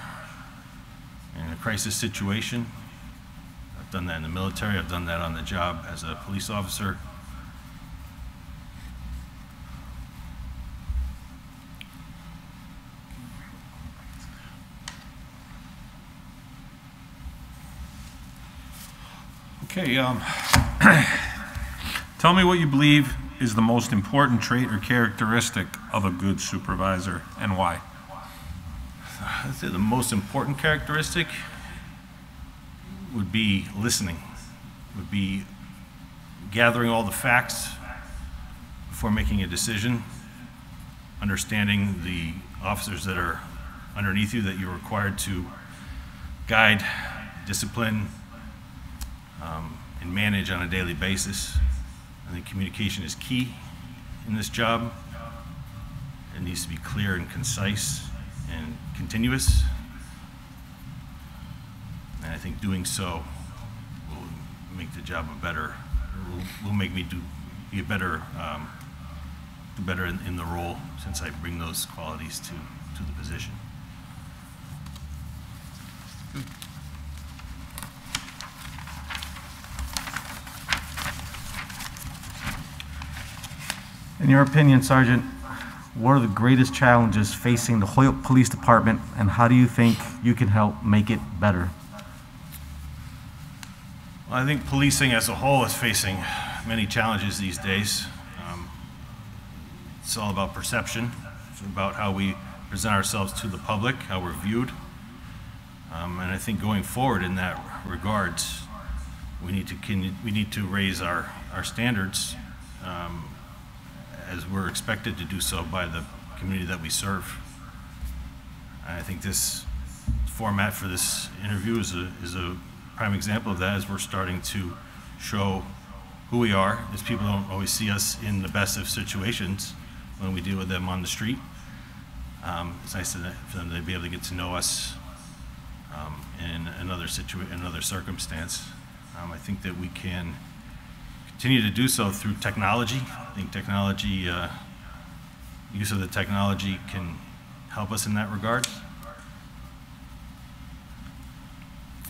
Speaker 5: in a crisis situation. I've done that in the military. I've done that on the job as a police officer.
Speaker 2: Okay, tell me what you believe is the most important trait or characteristic of a good supervisor and why.
Speaker 5: I'd say the most important characteristic would be listening, would be gathering all the facts before making a decision, understanding the officers that are underneath you that you're required to guide, discipline, and manage on a daily basis. I think communication is key in this job. It needs to be clear and concise and continuous. And I think doing so will make the job a better, will make me be a better, do better in the role, since I bring those qualities to the position.
Speaker 1: In your opinion, Sergeant, what are the greatest challenges facing the Holyoke Police Department, and how do you think you can help make it better?
Speaker 5: Well, I think policing as a whole is facing many challenges these days. It's all about perception. It's about how we present ourselves to the public, how we're viewed. And I think going forward in that regards, we need to raise our standards as we're expected to do so by the community that we serve. And I think this format for this interview is a prime example of that, as we're starting to show who we are, as people don't always see us in the best of situations when we deal with them on the street. It's nice for them to be able to get to know us in another circumstance. I think that we can continue to do so through technology. I think technology, use of the technology can help us in that regard.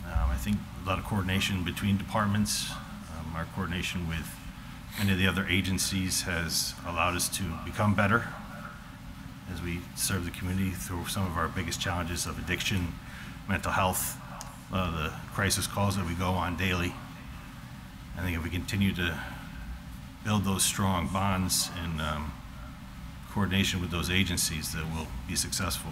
Speaker 5: I think a lot of coordination between departments, our coordination with many of the other agencies has allowed us to become better as we serve the community through some of our biggest challenges of addiction, mental health, a lot of the crisis calls that we go on daily. I think if we continue to build those strong bonds and coordination with those agencies, that we'll be successful.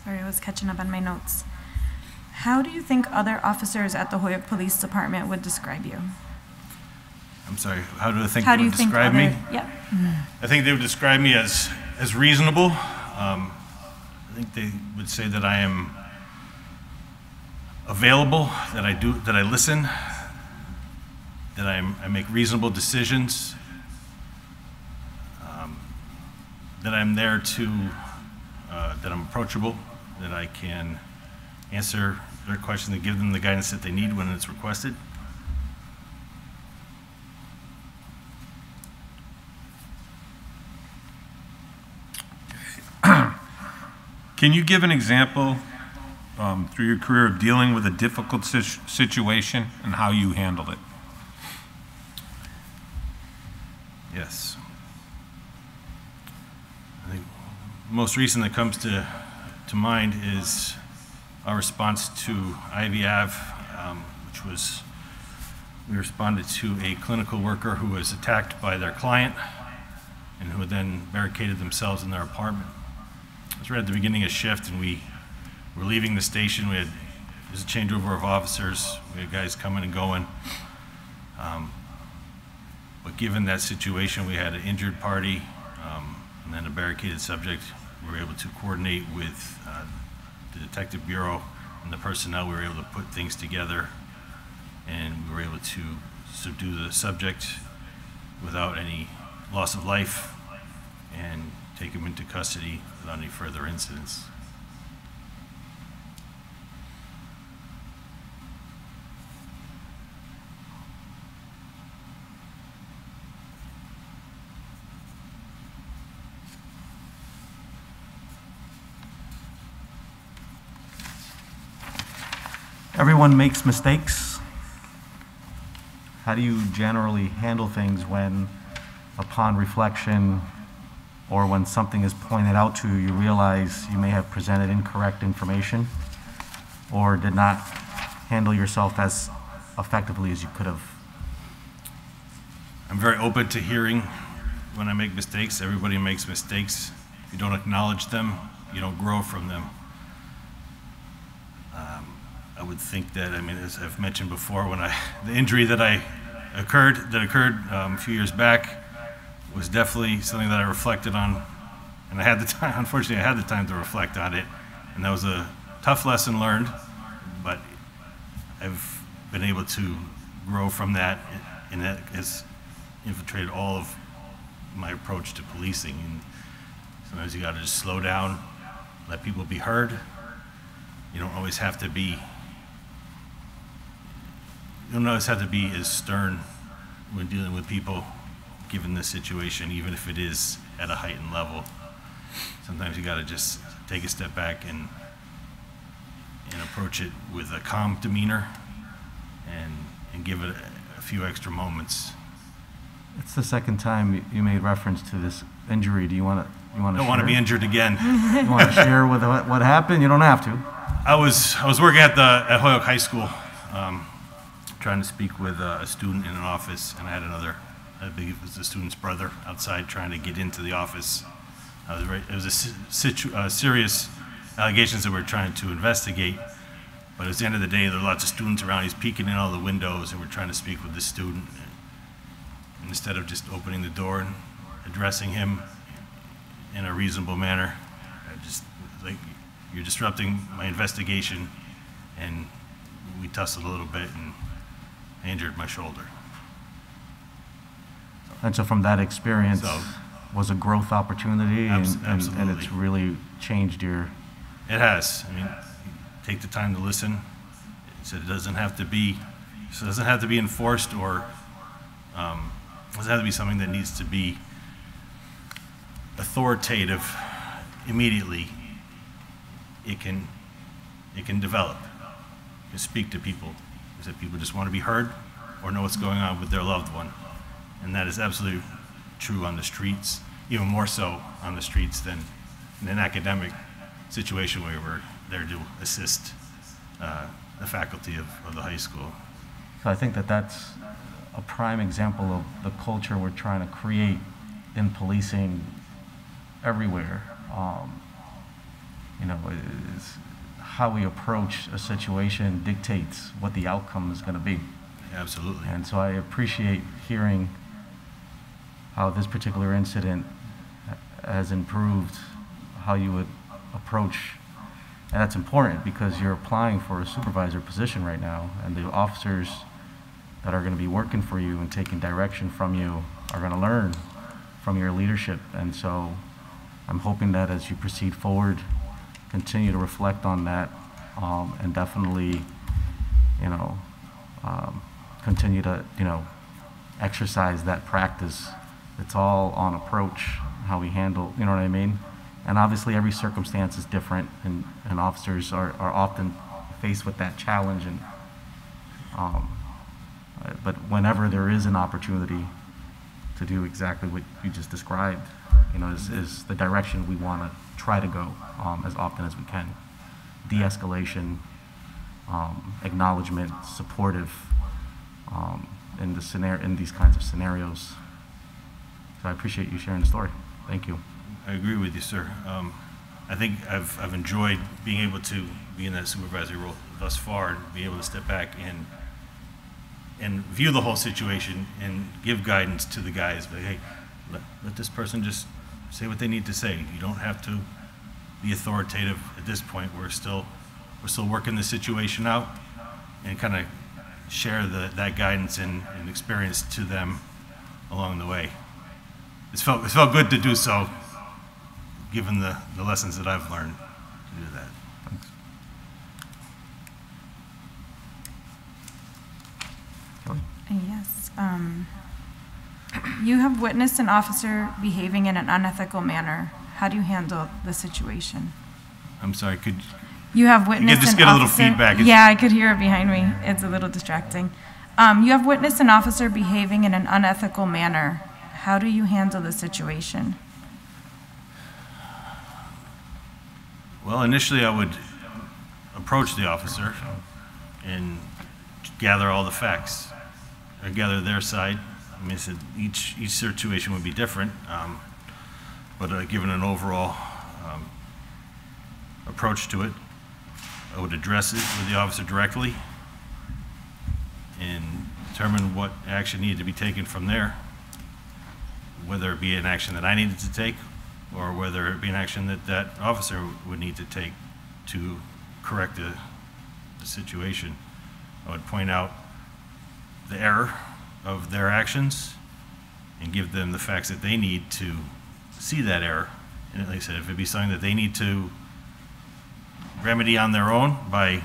Speaker 4: Sorry, I was catching up on my notes. How do you think other officers at the Holyoke Police Department would describe you?
Speaker 5: I'm sorry, how do I think they would describe me?
Speaker 4: Yeah.
Speaker 5: I think they would describe me as reasonable. I think they would say that I am available, that I listen, that I make reasonable decisions, that I'm there that I'm approachable, that I can answer their questions and give them the guidance that they need when it's requested.
Speaker 2: Can you give an example through your career of dealing with a difficult situation and how you handled it?
Speaker 5: Yes. I think most recent that comes to mind is our response to Ivy Ave, which was, we responded to a clinical worker who was attacked by their client and who had then barricaded themselves in their apartment. It was right at the beginning of shift, and we were leaving the station. There was a changeover of officers. We had guys coming and going. But given that situation, we had an injured party and then a barricaded subject. We were able to coordinate with the Detective Bureau and the personnel, we were able to put things together, and we were able to subdue the subject without any loss of life and take him into custody without any further incidents.
Speaker 1: Everyone makes mistakes. How do you generally handle things when, upon reflection, or when something is pointed out to you, you realize you may have presented incorrect information or did not handle yourself as effectively as you could have?
Speaker 5: I'm very open to hearing when I make mistakes. Everybody makes mistakes. If you don't acknowledge them, you don't grow from them. I would think that, I mean, as I've mentioned before, the injury that occurred a few years back was definitely something that I reflected on, and I had the time, unfortunately, I had the time to reflect on it, and that was a tough lesson learned, but I've been able to grow from that, and that has infiltrated all of my approach to policing. And sometimes you gotta just slow down, let people be heard. You don't always have to be as stern when dealing with people, given the situation, even if it is at a heightened level. Sometimes you gotta just take a step back and approach it with a calm demeanor and give it a few extra moments.
Speaker 1: It's the second time you made reference to this injury. Do you want to
Speaker 5: Don't
Speaker 1: share?
Speaker 5: want to be injured again.
Speaker 1: You want to share what happened? You don't have to.
Speaker 5: I was working at Holyoke High School, trying to speak with a student in an office, and I had I believe it was the student's brother outside trying to get into the office. It was a serious allegations that we're trying to investigate, but at the end of the day, there were lots of students around. He's peeking in all the windows, and we're trying to speak with the student. And instead of just opening the door and addressing him in a reasonable manner, I just like, you're disrupting my investigation, and we tussled a little bit, and I injured my shoulder.
Speaker 1: And so from that experience,
Speaker 5: So-
Speaker 1: was a growth opportunity, and it's
Speaker 5: Absolutely.
Speaker 1: really changed your.
Speaker 5: It has. I mean, take the time to listen. It doesn't have to be enforced, or doesn't have to be something that needs to be authoritative immediately. It can develop. You can speak to people. Is that people just want to be heard or know what's going on with their loved one, and that is absolutely true on the streets, even more so on the streets than in an academic situation where we're there to assist the faculty of the high school.
Speaker 1: So I think that's a prime example of the culture we're trying to create in policing everywhere. Is how we approach a situation dictates what the outcome is going to be.
Speaker 5: Absolutely.
Speaker 1: And so I appreciate hearing how this particular incident has improved how you would approach. And that's important because you're applying for a supervisor position right now, and the officers that are going to be working for you and taking direction from you are going to learn from your leadership. And so I'm hoping that as you proceed forward, continue to reflect on that, and definitely, continue to, exercise that practice. It's all on approach, how we handle, you know what I mean? And obviously every circumstance is different, and officers are often faced with that challenge. And but whenever there is an opportunity to do exactly what you just described, is the direction we want to try to go as often as we can. De-escalation, acknowledgement, supportive in these kinds of scenarios. So I appreciate you sharing the story. Thank you.
Speaker 5: I agree with you, sir. I think I've enjoyed being able to be in that supervisory role thus far, and be able to step back and view the whole situation and give guidance to the guys. But hey, let this person just say what they need to say. You don't have to be authoritative at this point. We're still we're still working the situation out, and kind of share that guidance and experience to them along the way. It's felt good to do so, given the lessons that I've learned to do that.
Speaker 4: Yes. You have witnessed an officer behaving in an unethical manner. How do you handle the situation?
Speaker 5: I'm sorry, could
Speaker 4: You have witnessed
Speaker 5: just
Speaker 4: an
Speaker 5: get a little
Speaker 4: officer-
Speaker 5: feedback.
Speaker 4: Yeah, I could hear it behind me. It's a little distracting. You have witnessed an officer behaving in an unethical manner. How do you handle the situation?
Speaker 5: Well, initially I would approach the officer and gather all the facts, or gather their side. I mean, each situation would be different, but given an overall approach to it, I would address it with the officer directly and determine what action needed to be taken from there, whether it be an action that I needed to take or whether it be an action that that officer would need to take to correct the situation. I would point out the error of their actions and give them the facts that they need to see that error. And like I said, if it be something that they need to remedy on their own by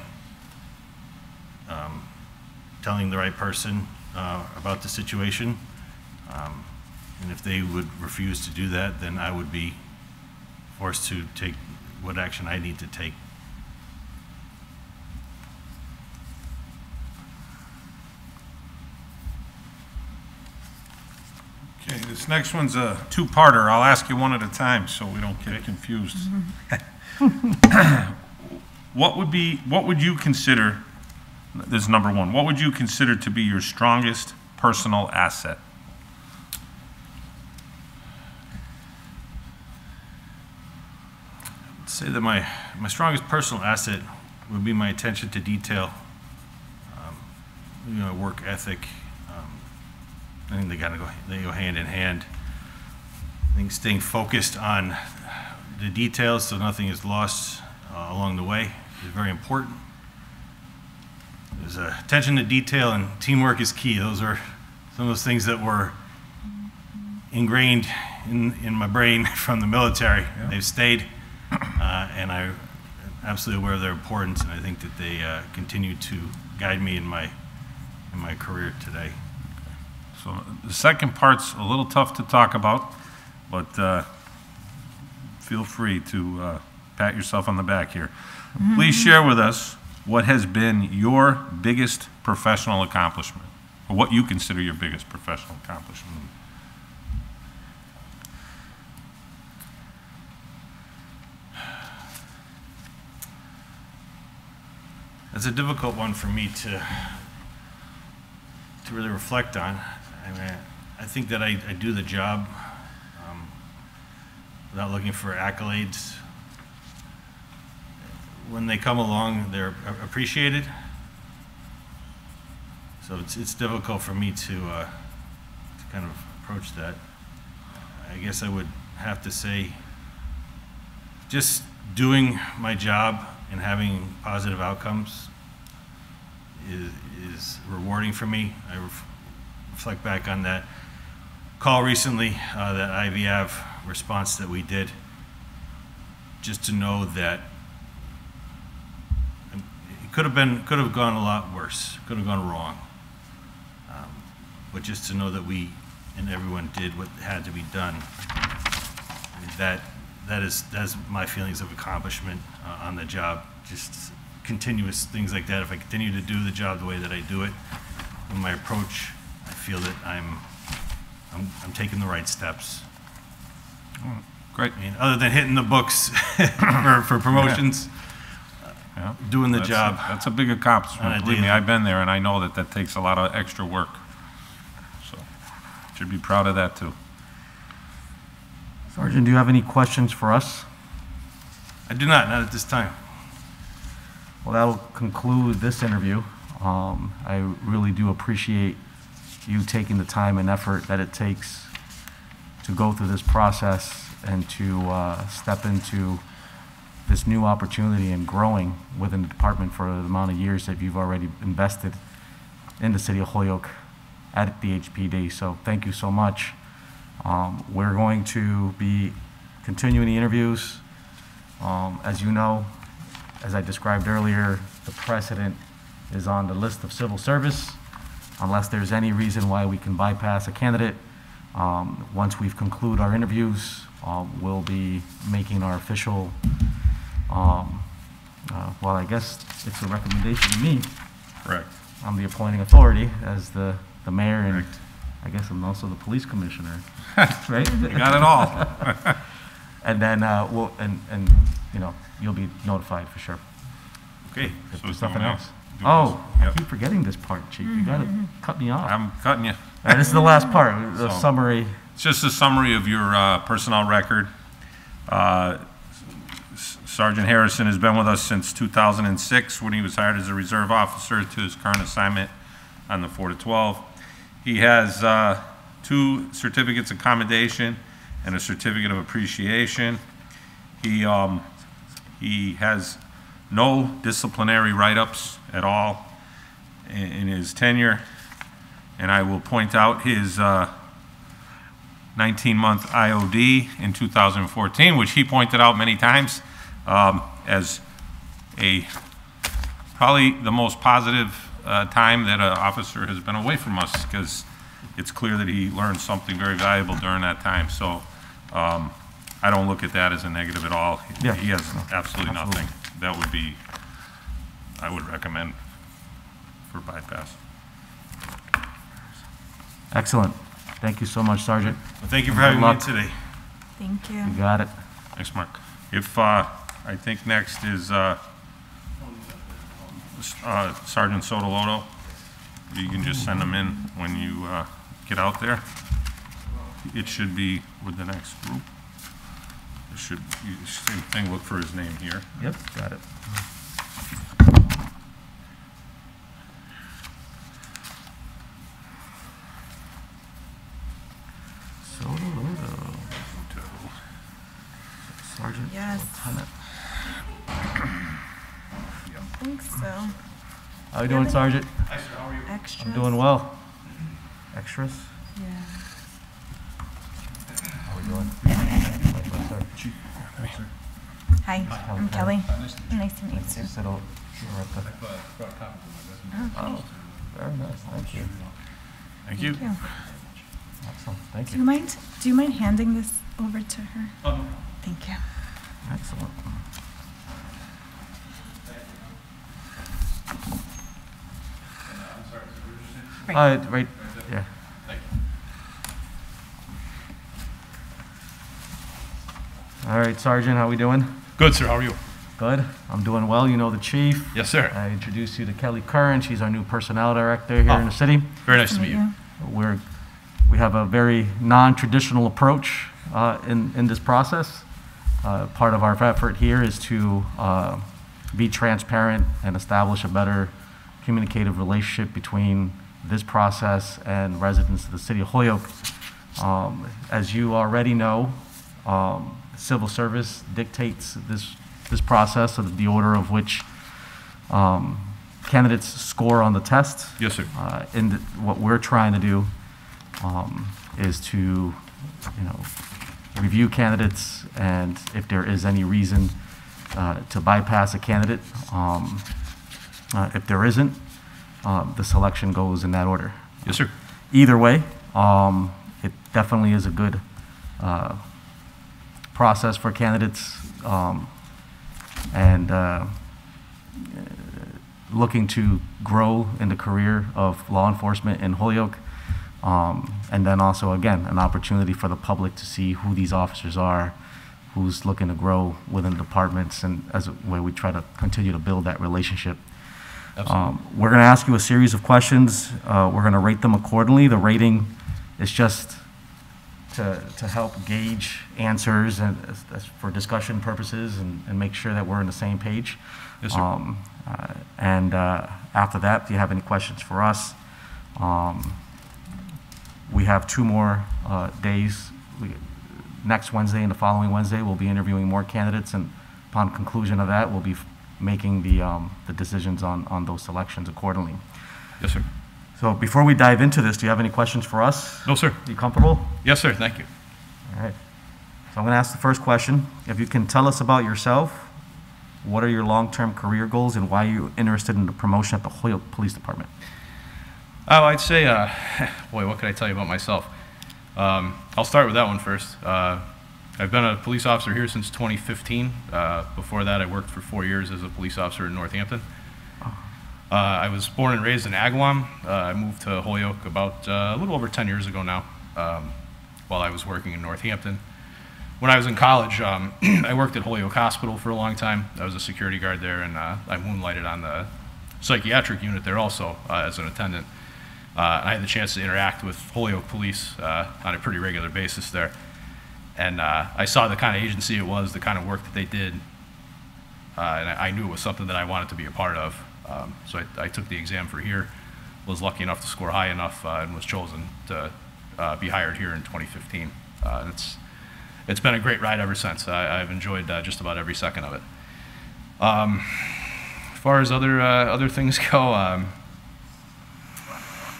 Speaker 5: telling the right person about the situation, and if they would refuse to do that, then I would be forced to take what action I need to take.
Speaker 2: Okay, this next one's a two-parter. I'll ask you one at a time so we don't get confused. What would you consider, this is number one, what would you consider to be your strongest personal asset?
Speaker 5: I'd say that my strongest personal asset would be my attention to detail, work ethic. I think they go hand in hand. I think staying focused on the details so nothing is lost along the way is very important. There's attention to detail and teamwork is key. Those are some of those things that were ingrained in my brain from the military. Yeah. They've stayed, and I'm absolutely aware of their importance, and I think that they continue to guide me in my career today.
Speaker 2: So the second part's a little tough to talk about, but feel free to pat yourself on the back here. Mm-hmm. Please share with us what has been your biggest professional accomplishment, or what you consider your biggest professional accomplishment.
Speaker 5: It's a difficult one for me to really reflect on. I mean, I think that I do the job without looking for accolades. When they come along, they're appreciated. So it's difficult for me to kind of approach that. I guess I would have to say just doing my job and having positive outcomes is rewarding for me. I reflect back on that call recently, that IVAV response that we did, just to know that it could have gone a lot worse, could have gone wrong, but just to know that we and everyone did what had to be done, that's my feelings of accomplishment on the job. Just continuous things like that. If I continue to do the job the way that I do it, in my approach, I feel that I'm taking the right steps.
Speaker 2: Oh, great.
Speaker 5: I mean, other than hitting the books for promotions,
Speaker 2: yeah.
Speaker 5: Doing the job.
Speaker 2: That's a big accomplishment. Believe me, I've been there, and I know that takes a lot of extra work. So, should be proud of that too.
Speaker 1: Sergeant, do you have any questions for us?
Speaker 5: I do not at this time.
Speaker 1: Well, that'll conclude this interview. I really do appreciate you taking the time and effort that it takes to go through this process and to step into this new opportunity and growing within the department for the amount of years that you've already invested in the city of Holyoke at the HPD. So thank you so much. We're going to be continuing the interviews. As you know, as I described earlier, the precedent is on the list of civil service. Unless there's any reason why we can bypass a candidate, once we've concluded our interviews, we'll be making our official, well, I guess it's a recommendation to me.
Speaker 2: Correct.
Speaker 1: I'm the appointing authority as the mayor, and
Speaker 2: Correct.
Speaker 1: I guess I'm also the police commissioner, right?
Speaker 2: You got it all.
Speaker 1: And then you know, you'll be notified for sure.
Speaker 2: Okay.
Speaker 1: If
Speaker 2: so
Speaker 1: there's
Speaker 2: do
Speaker 1: something
Speaker 2: we-
Speaker 1: else.
Speaker 2: do
Speaker 1: Oh,
Speaker 2: we-
Speaker 1: I
Speaker 2: yep.
Speaker 1: keep forgetting this part, Chief. You gotta cut me off.
Speaker 2: I'm cutting you.
Speaker 1: All right, this is the last part, the
Speaker 2: So-
Speaker 1: summary.
Speaker 2: It's just a summary of your personnel record. Sergeant Harrison has been with us since 2006 when he was hired as a reserve officer to his current assignment on the 4 to 12. He has 2 certificates of commendation and a certificate of appreciation. He has no disciplinary write-ups at all in his tenure. And I will point out his 19-month IOD in 2014, which he pointed out many times as probably the most positive time that an officer has been away from us, because it's clear that he learned something very valuable during that time. So I don't look at that as a negative at all.
Speaker 1: Yeah.
Speaker 2: He has absolutely nothing. That would be, I would recommend for bypass.
Speaker 1: Excellent. Thank you so much, Sergeant.
Speaker 5: Well, thank you for
Speaker 1: Good
Speaker 5: having me
Speaker 1: luck.
Speaker 5: today.
Speaker 4: Thank you.
Speaker 1: You got it.
Speaker 2: Thanks, Mark. If, I think next is Sergeant Sotolotto. You can just send them in when you get out there. It should be with the next group. It should, same thing, look for his name here.
Speaker 1: Yep, got it. Sotolotto. Sergeant.
Speaker 4: Yes.
Speaker 1: Lieutenant.
Speaker 4: I think so.
Speaker 1: How you doing, Sergeant?
Speaker 4: Extras?
Speaker 1: I'm doing well. Extras?
Speaker 4: Yeah.
Speaker 1: How we doing?
Speaker 4: Hi, I'm Kelly. Nice to meet you.
Speaker 1: Sit over at the- Oh, very nice. Thank you.
Speaker 2: Thank you.
Speaker 4: Thank you.
Speaker 1: Excellent. Thank
Speaker 4: Do you mind handing this over to her? Thank you.
Speaker 1: Excellent. Right, yeah. All right, Sergeant, how we doing?
Speaker 6: Good, sir. How are you?
Speaker 1: Good. I'm doing well. You know the chief.
Speaker 6: Yes, sir.
Speaker 1: I introduced you to Kelly Curran. She's our new personnel director here in the city.
Speaker 6: Very nice to meet you.
Speaker 1: We have a very non-traditional approach in this process. Part of our effort here is to be transparent and establish a better communicative relationship between this process and residents of the city of Holyoke. As you already know, civil service dictates this process of the order of which candidates score on the test.
Speaker 6: Yes, sir.
Speaker 1: What we're trying to do is to, review candidates, and if there is any reason to bypass a candidate, if there isn't, the selection goes in that order.
Speaker 6: Yes, sir.
Speaker 1: Either way, it definitely is a good process for candidates, and looking to grow in the career of law enforcement in Holyoke. And then also, again, an opportunity for the public to see who these officers are, who's looking to grow within departments, and as a way we try to continue to build that relationship. We're going to ask you a series of questions. We're going to rate them accordingly. The rating is just to help gauge answers and as for discussion purposes and make sure that we're on the same page.
Speaker 6: Yes, sir.
Speaker 1: After that, if you have any questions for us, we have 2 more days. Next Wednesday and the following Wednesday, we'll be interviewing more candidates, and upon conclusion of that, we'll be making the decisions on those selections accordingly.
Speaker 6: Yes, sir.
Speaker 1: So before we dive into this, do you have any questions for us?
Speaker 6: No, sir.
Speaker 1: You comfortable?
Speaker 6: Yes, sir. Thank you.
Speaker 1: All right. So I'm going to ask the first question. If you can tell us about yourself, what are your long-term career goals and why are you interested in the promotion at the Holyoke Police Department?
Speaker 6: Oh, I'd say, boy, what could I tell you about myself? I'll start with that one first. I've been a police officer here since 2015. Before that, I worked for 4 years as a police officer in Northampton. I was born and raised in Agawam. I moved to Holyoke about a little over 10 years ago now, while I was working in Northampton. When I was in college, I worked at Holyoke Hospital for a long time. I was a security guard there, and I moonlighted on the psychiatric unit there also as an attendant. I had the chance to interact with Holyoke police on a pretty regular basis there. And I saw the kind of agency it was, the kind of work that they did, and I knew it was something that I wanted to be a part of. So I took the exam for here, was lucky enough to score high enough, and was chosen to be hired here in 2015. And it's been a great ride ever since. I've enjoyed just about every second of it. As far as other things go,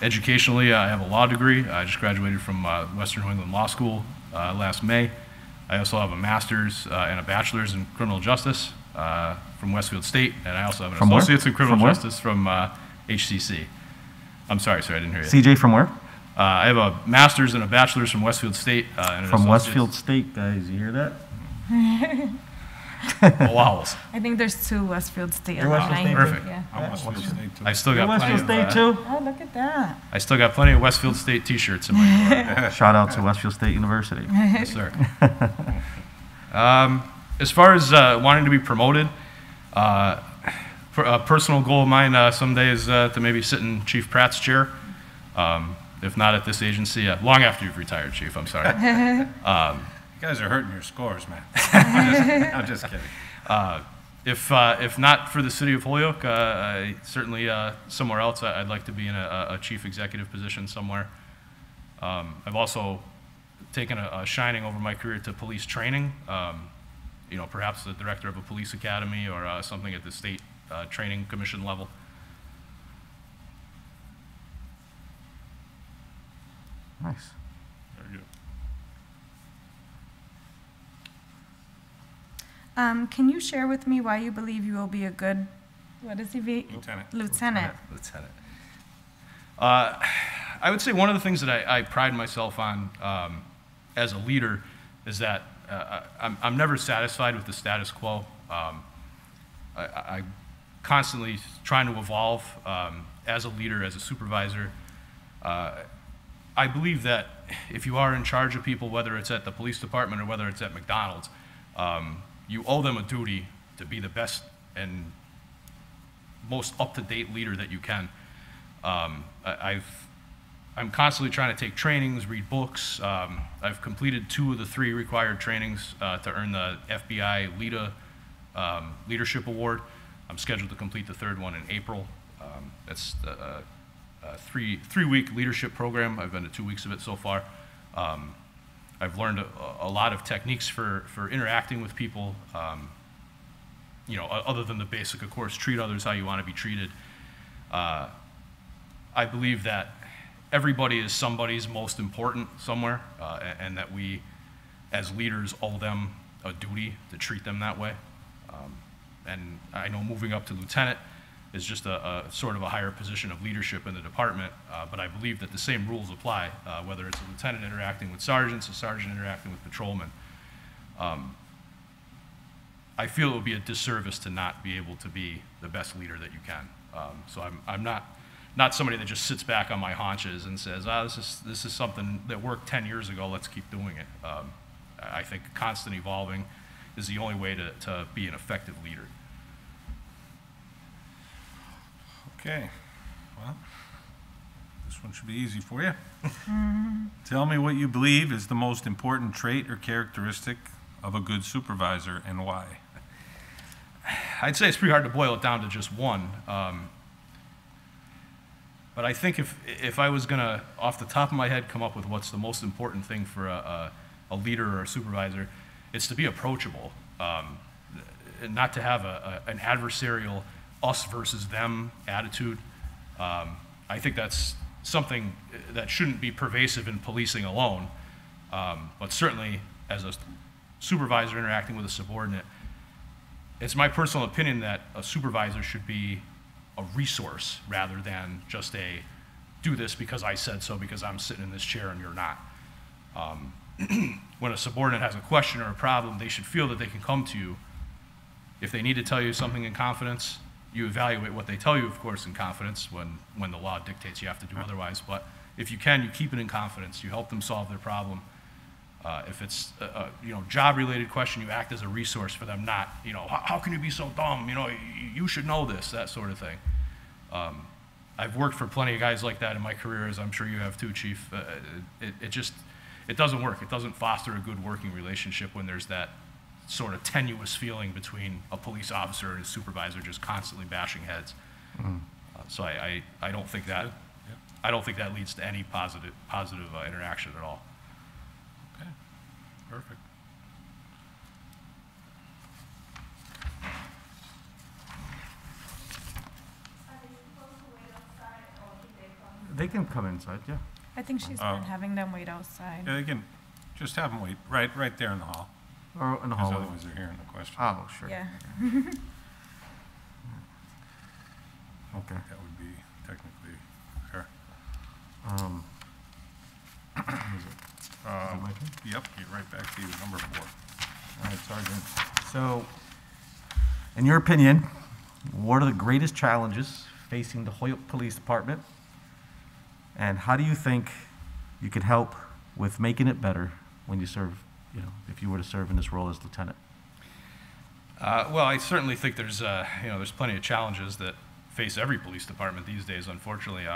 Speaker 6: educationally, I have a law degree. I just graduated from Western New England Law School last May. I also have a master's and a bachelor's in criminal justice from Westfield State, and I also have an associate's in criminal justice from HCC. I'm sorry, sir, I didn't hear you.
Speaker 1: CJ, from where?
Speaker 6: I have a master's and a bachelor's from Westfield State. And an
Speaker 1: From
Speaker 6: associate's-
Speaker 1: Westfield State, guys, you hear that?
Speaker 6: Wow.
Speaker 4: I think there's 2 Westfield State
Speaker 1: You're Westfield
Speaker 4: alumni.
Speaker 1: State?
Speaker 6: Perfect.
Speaker 4: Yeah.
Speaker 2: I Westfield State too.
Speaker 6: I still
Speaker 1: You're
Speaker 6: got plenty
Speaker 1: Westfield
Speaker 6: of,
Speaker 1: State too?
Speaker 4: Oh, look at that.
Speaker 6: I still got plenty of Westfield State T-shirts in my drawer.
Speaker 1: Shout out to Westfield State University.
Speaker 6: Yes, sir. As far as wanting to be promoted, a personal goal of mine someday is to maybe sit in Chief Pratt's chair. If not at this agency, long after you've retired, Chief, I'm sorry.
Speaker 2: You guys are hurting your scores, man. I'm just kidding.
Speaker 6: If not for the city of Holyoke, certainly somewhere else, I'd like to be in a chief executive position somewhere. I've also taken a shining over my career to police training, you know, perhaps the director of a police academy or something at the state training commission level.
Speaker 1: Nice.
Speaker 2: Very good.
Speaker 4: Can you share with me why you believe you will be a good, what is he be?
Speaker 2: Lieutenant.
Speaker 4: Lieutenant.
Speaker 6: I would say one of the things that I pride myself on as a leader is that I'm never satisfied with the status quo. I'm constantly trying to evolve as a leader, as a supervisor. I believe that if you are in charge of people, whether it's at the police department or whether it's at McDonald's, you owe them a duty to be the best and most up-to-date leader that you can. I'm constantly trying to take trainings, read books. I've completed 2 of the 3 required trainings to earn the FBI Leadership Award. I'm scheduled to complete the 3rd one in April. It's a 3-week leadership program. I've been to 2 weeks of it so far. I've learned a lot of techniques for interacting with people, you know, other than the basic, of course, treat others how you want to be treated. I believe that everybody is somebody's most important somewhere, and that we, as leaders, owe them a duty to treat them that way. And I know moving up to lieutenant is just a sort of a higher position of leadership in the department, but I believe that the same rules apply, whether it's a lieutenant interacting with sergeants, a sergeant interacting with patrolmen. I feel it would be a disservice to not be able to be the best leader that you can. So I'm not somebody that just sits back on my haunches and says, this is something that worked 10 years ago, let's keep doing it. I think constant evolving is the only way to be an effective leader.
Speaker 2: Okay. Well, this one should be easy for you. Tell me what you believe is the most important trait or characteristic of a good supervisor and why.
Speaker 6: I'd say it's pretty hard to boil it down to just one. But I think if I was gonna, off the top of my head, come up with what's the most important thing for a leader or a supervisor, it's to be approachable. not to have an adversarial us versus them attitude. I think that's something that shouldn't be pervasive in policing alone, but certainly as a supervisor interacting with a subordinate, it's my personal opinion that a supervisor should be a resource rather than just a do this because I said so because I'm sitting in this chair and you're not. When a subordinate has a question or a problem, they should feel that they can come to you. If they need to tell you something in confidence, you evaluate what they tell you, of course, in confidence when the law dictates you have to do otherwise. But if you can, you keep it in confidence. You help them solve their problem. If it's a job-related question, you act as a resource for them, not, how can you be so dumb? You should know this, that sort of thing. I've worked for plenty of guys like that in my career, as I'm sure you have too, Chief. It doesn't work. It doesn't foster a good working relationship when there's that sort of tenuous feeling between a police officer and a supervisor just constantly bashing heads. So I don't think that I don't think that leads to any positive interaction at all.
Speaker 2: Okay, perfect.
Speaker 1: They can come inside, yeah.
Speaker 4: I think she's been having them wait outside.
Speaker 2: Yeah, they can just have them wait right there in the hall,
Speaker 1: Or in the
Speaker 2: because
Speaker 1: hallway.
Speaker 2: otherwise they're hearing the question.
Speaker 1: Oh, sure.
Speaker 4: Yeah.
Speaker 1: Okay.
Speaker 2: That would be technically fair.
Speaker 1: Is it my turn?
Speaker 2: Yep, get right back to you, number 4.
Speaker 1: All right, Sergeant. So, in your opinion, what are the greatest challenges facing the Holyoke Police Department? And how do you think you could help with making it better when you serve, if you were to serve in this role as lieutenant?
Speaker 6: Well, I certainly think there's plenty of challenges that face every police department these days, unfortunately.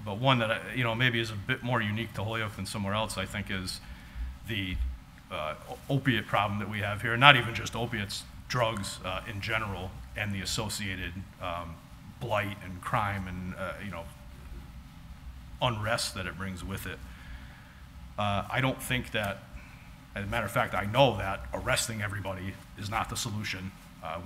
Speaker 6: But one that, maybe is a bit more unique to Holyoke than somewhere else, I think, is the opiate problem that we have here. Not even just opiates, drugs in general, and the associated blight and crime and, unrest that it brings with it. I don't think that, as a matter of fact, I know that arresting everybody is not the solution.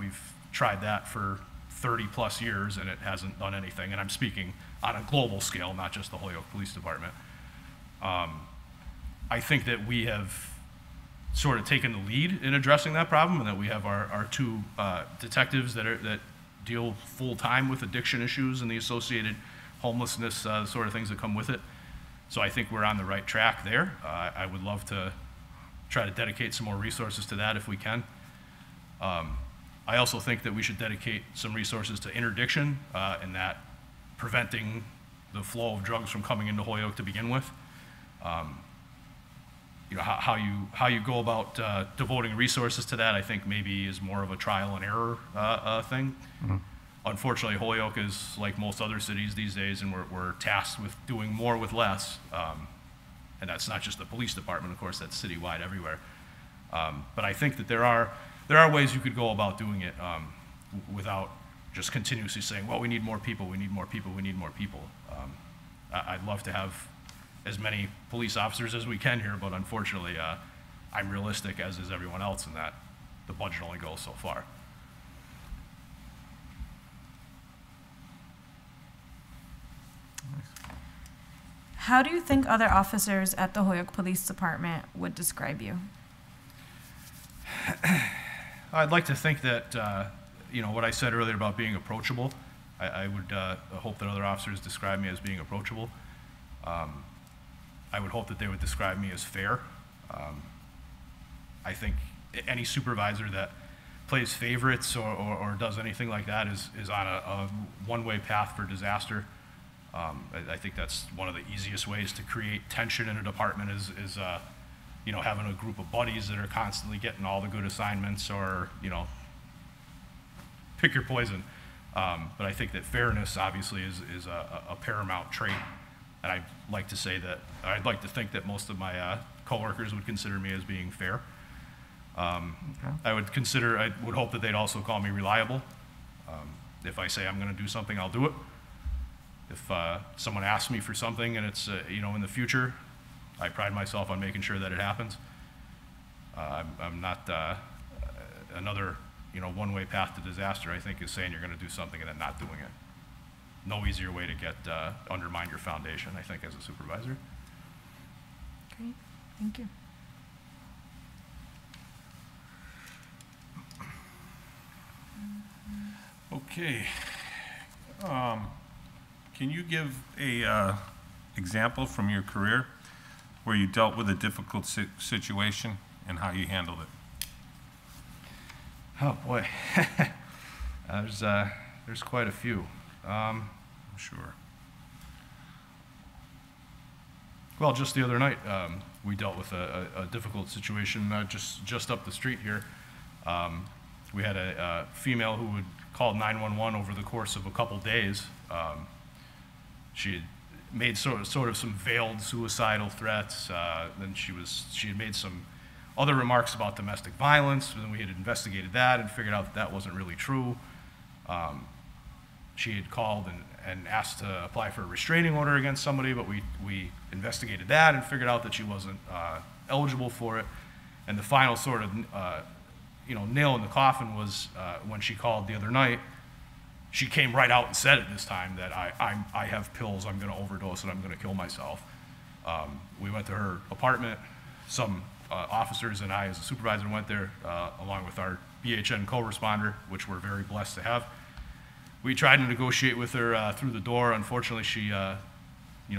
Speaker 6: We've tried that for 30 plus years and it hasn't done anything, and I'm speaking on a global scale, not just the Holyoke Police Department. I think that we have sort of taken the lead in addressing that problem, and that we have our 2 detectives that deal full-time with addiction issues and the associated homelessness, sort of things that come with it. So I think we're on the right track there. I would love to try to dedicate some more resources to that if we can. I also think that we should dedicate some resources to interdiction and that preventing the flow of drugs from coming into Holyoke to begin with. How you go about devoting resources to that, I think maybe is more of a trial and error thing. Mm-hmm. Unfortunately, Holyoke is like most other cities these days, and we're tasked with doing more with less. And that's not just the police department, of course, that's citywide everywhere. But I think that there are ways you could go about doing it without just continuously saying, well, we need more people, we need more people, we need more people. I'd love to have as many police officers as we can here, but unfortunately, I'm realistic, as is everyone else, in that the budget only goes so far.
Speaker 4: How do you think other officers at the Holyoke Police Department would describe you?
Speaker 6: I'd like to think that, what I said earlier about being approachable, I would hope that other officers describe me as being approachable. I would hope that they would describe me as fair. I think any supervisor that plays favorites or does anything like that is on a one-way path for disaster. I think that's one of the easiest ways to create tension in a department is having a group of buddies that are constantly getting all the good assignments, or, pick your poison. But I think that fairness obviously is a paramount trait. And I'd like to think that most of my coworkers would consider me as being fair. Okay. I would hope that they'd also call me reliable. If I say I'm going to do something, I'll do it. If someone asks me for something and it's, in the future, I pride myself on making sure that it happens. I'm not another one-way path to disaster, I think, is saying you're going to do something and then not doing it. No easier way to get undermine your foundation, I think, as a supervisor.
Speaker 4: Great, thank you.
Speaker 2: Okay. Can you give a example from your career where you dealt with a difficult situation and how you handled it?
Speaker 6: Oh boy, there's quite a few.
Speaker 2: I'm sure.
Speaker 6: Well, just the other night, we dealt with a difficult situation just up the street here. We had a female who had called 911 over the course of a couple days. She had made sort of some veiled suicidal threats. Then she had made some other remarks about domestic violence. And then we had investigated that and figured out that wasn't really true. She had called and asked to apply for a restraining order against somebody, but we investigated that and figured out that she wasn't eligible for it. And the final sort of nail in the coffin was when she called the other night. She came right out and said it this time that I have pills, I'm going to overdose, and I'm going to kill myself. We went to her apartment. Some officers and I, as a supervisor, went there along with our BHN co-responder, which we're very blessed to have. We tried to negotiate with her through the door. Unfortunately, she,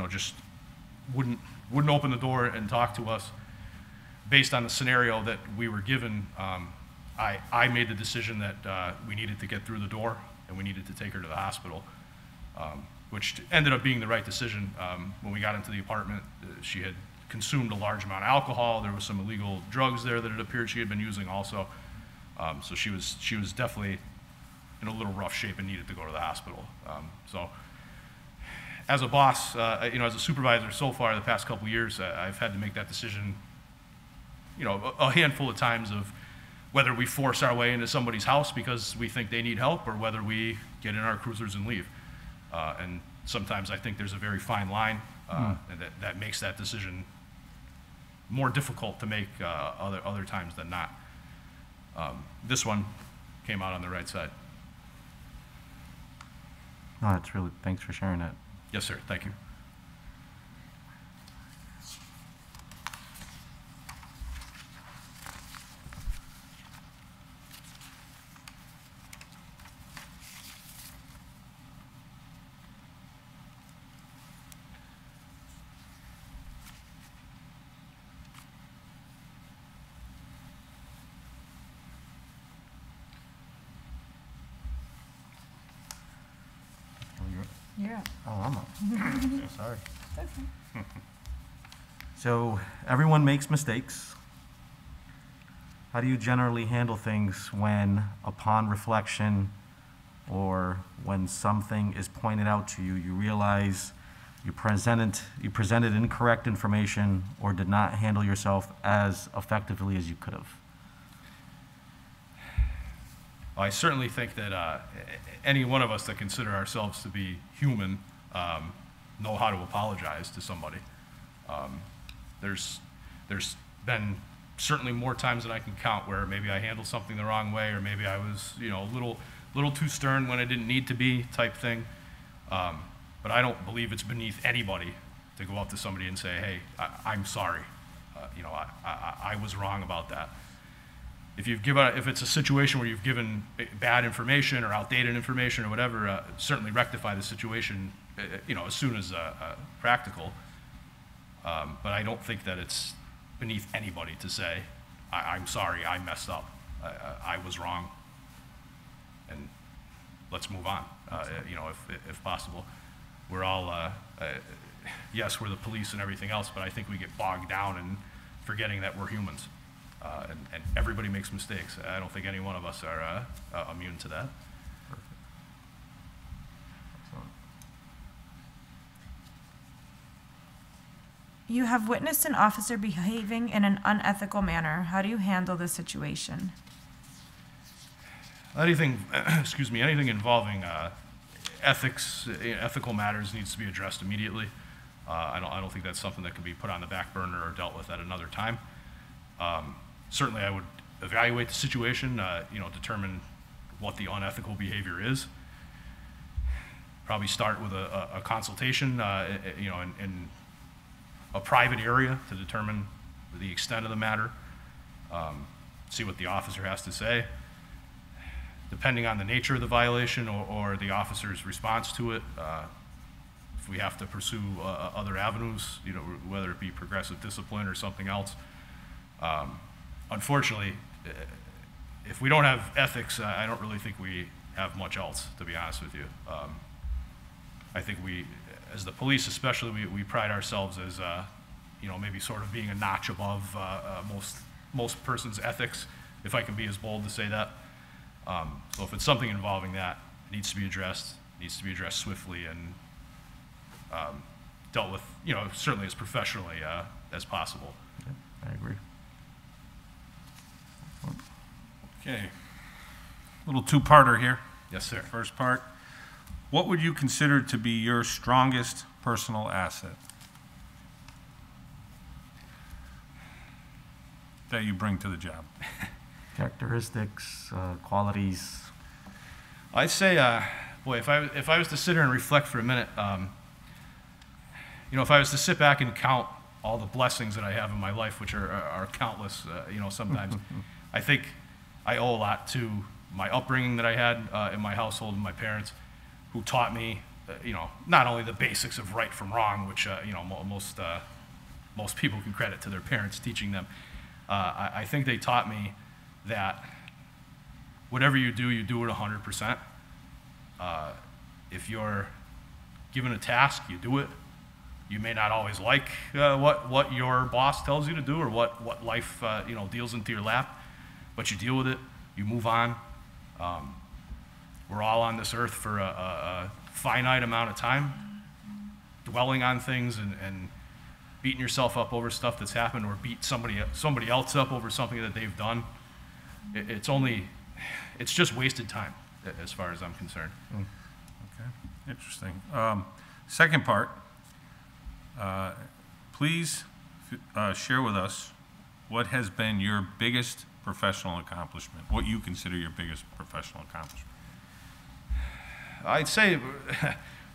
Speaker 6: just wouldn't open the door and talk to us. Based on the scenario that we were given, I made the decision that we needed to get through the door and we needed to take her to the hospital, which ended up being the right decision. When we got into the apartment, she had consumed a large amount of alcohol. There was some illegal drugs there that it appeared she had been using also. So she was definitely in a little rough shape and needed to go to the hospital. So as a boss, as a supervisor so far the past couple of years, I've had to make that decision, a handful of times of whether we force our way into somebody's house because we think they need help or whether we get in our cruisers and leave. And sometimes I think there's a very fine line and that makes that decision more difficult to make other times than not. This one came out on the right side.
Speaker 1: No, that's really, thanks for sharing that.
Speaker 6: Yes, sir. Thank you.
Speaker 4: Yeah.
Speaker 1: Oh, I'm up. Sorry. So everyone makes mistakes. How do you generally handle things when, upon reflection, or when something is pointed out to you, you realize you presented incorrect information or did not handle yourself as effectively as you could have?
Speaker 6: Well, I certainly think that any one of us that consider ourselves to be human know how to apologize to somebody. There's been certainly more times than I can count where maybe I handled something the wrong way, or maybe I was a little too stern when I didn't need to be, type thing. But I don't believe it's beneath anybody to go up to somebody and say, hey, I'm sorry. I was wrong about that. If it's a situation where you've given bad information or outdated information or whatever, certainly rectify the situation, as soon as practical. But I don't think that it's beneath anybody to say, I'm sorry, I messed up, I was wrong, and let's move on. If possible, we're all, yes, we're the police and everything else, but I think we get bogged down in forgetting that we're humans. And everybody makes mistakes. I don't think any one of us are immune to that.
Speaker 1: Perfect. Excellent.
Speaker 4: You have witnessed an officer behaving in an unethical manner. How do you handle this situation?
Speaker 6: Anything involving ethics, ethical matters needs to be addressed immediately. I don't think that's something that can be put on the back burner or dealt with at another time. Certainly, I would evaluate the situation, determine what the unethical behavior is. Probably start with a consultation, in a private area to determine the extent of the matter, see what the officer has to say. Depending on the nature of the violation or the officer's response to it, if we have to pursue other avenues, whether it be progressive discipline or something else. Unfortunately, if we don't have ethics, I don't really think we have much else, to be honest with you. I think we, as the police especially, we pride ourselves as, maybe sort of being a notch above most person's ethics, if I can be as bold to say that. So if it's something involving that, it needs to be addressed swiftly and dealt with, certainly as professionally as possible.
Speaker 1: I agree.
Speaker 2: Okay. Little two-parter here.
Speaker 6: Yes, sir.
Speaker 2: First part, what would you consider to be your strongest personal asset that you bring to the job?
Speaker 1: Characteristics, qualities.
Speaker 6: I'd say, if I was to sit here and reflect for a minute, if I was to sit back and count all the blessings that I have in my life, which are countless, sometimes, I think I owe a lot to my upbringing that I had in my household and my parents, who taught me, not only the basics of right from wrong, which most people can credit to their parents teaching them. I think they taught me that whatever you do it 100%. If you're given a task, you do it. You may not always like what your boss tells you to do or what life deals into your lap, but you deal with it. You move on. We're all on this earth for a finite amount of time, dwelling on things and beating yourself up over stuff that's happened, or beat somebody else up over something that they've done. It's just wasted time, as far as I'm concerned.
Speaker 2: Okay, interesting. Second part, please share with us what has been your biggest professional accomplishment, what you consider your biggest professional accomplishment.
Speaker 6: I'd say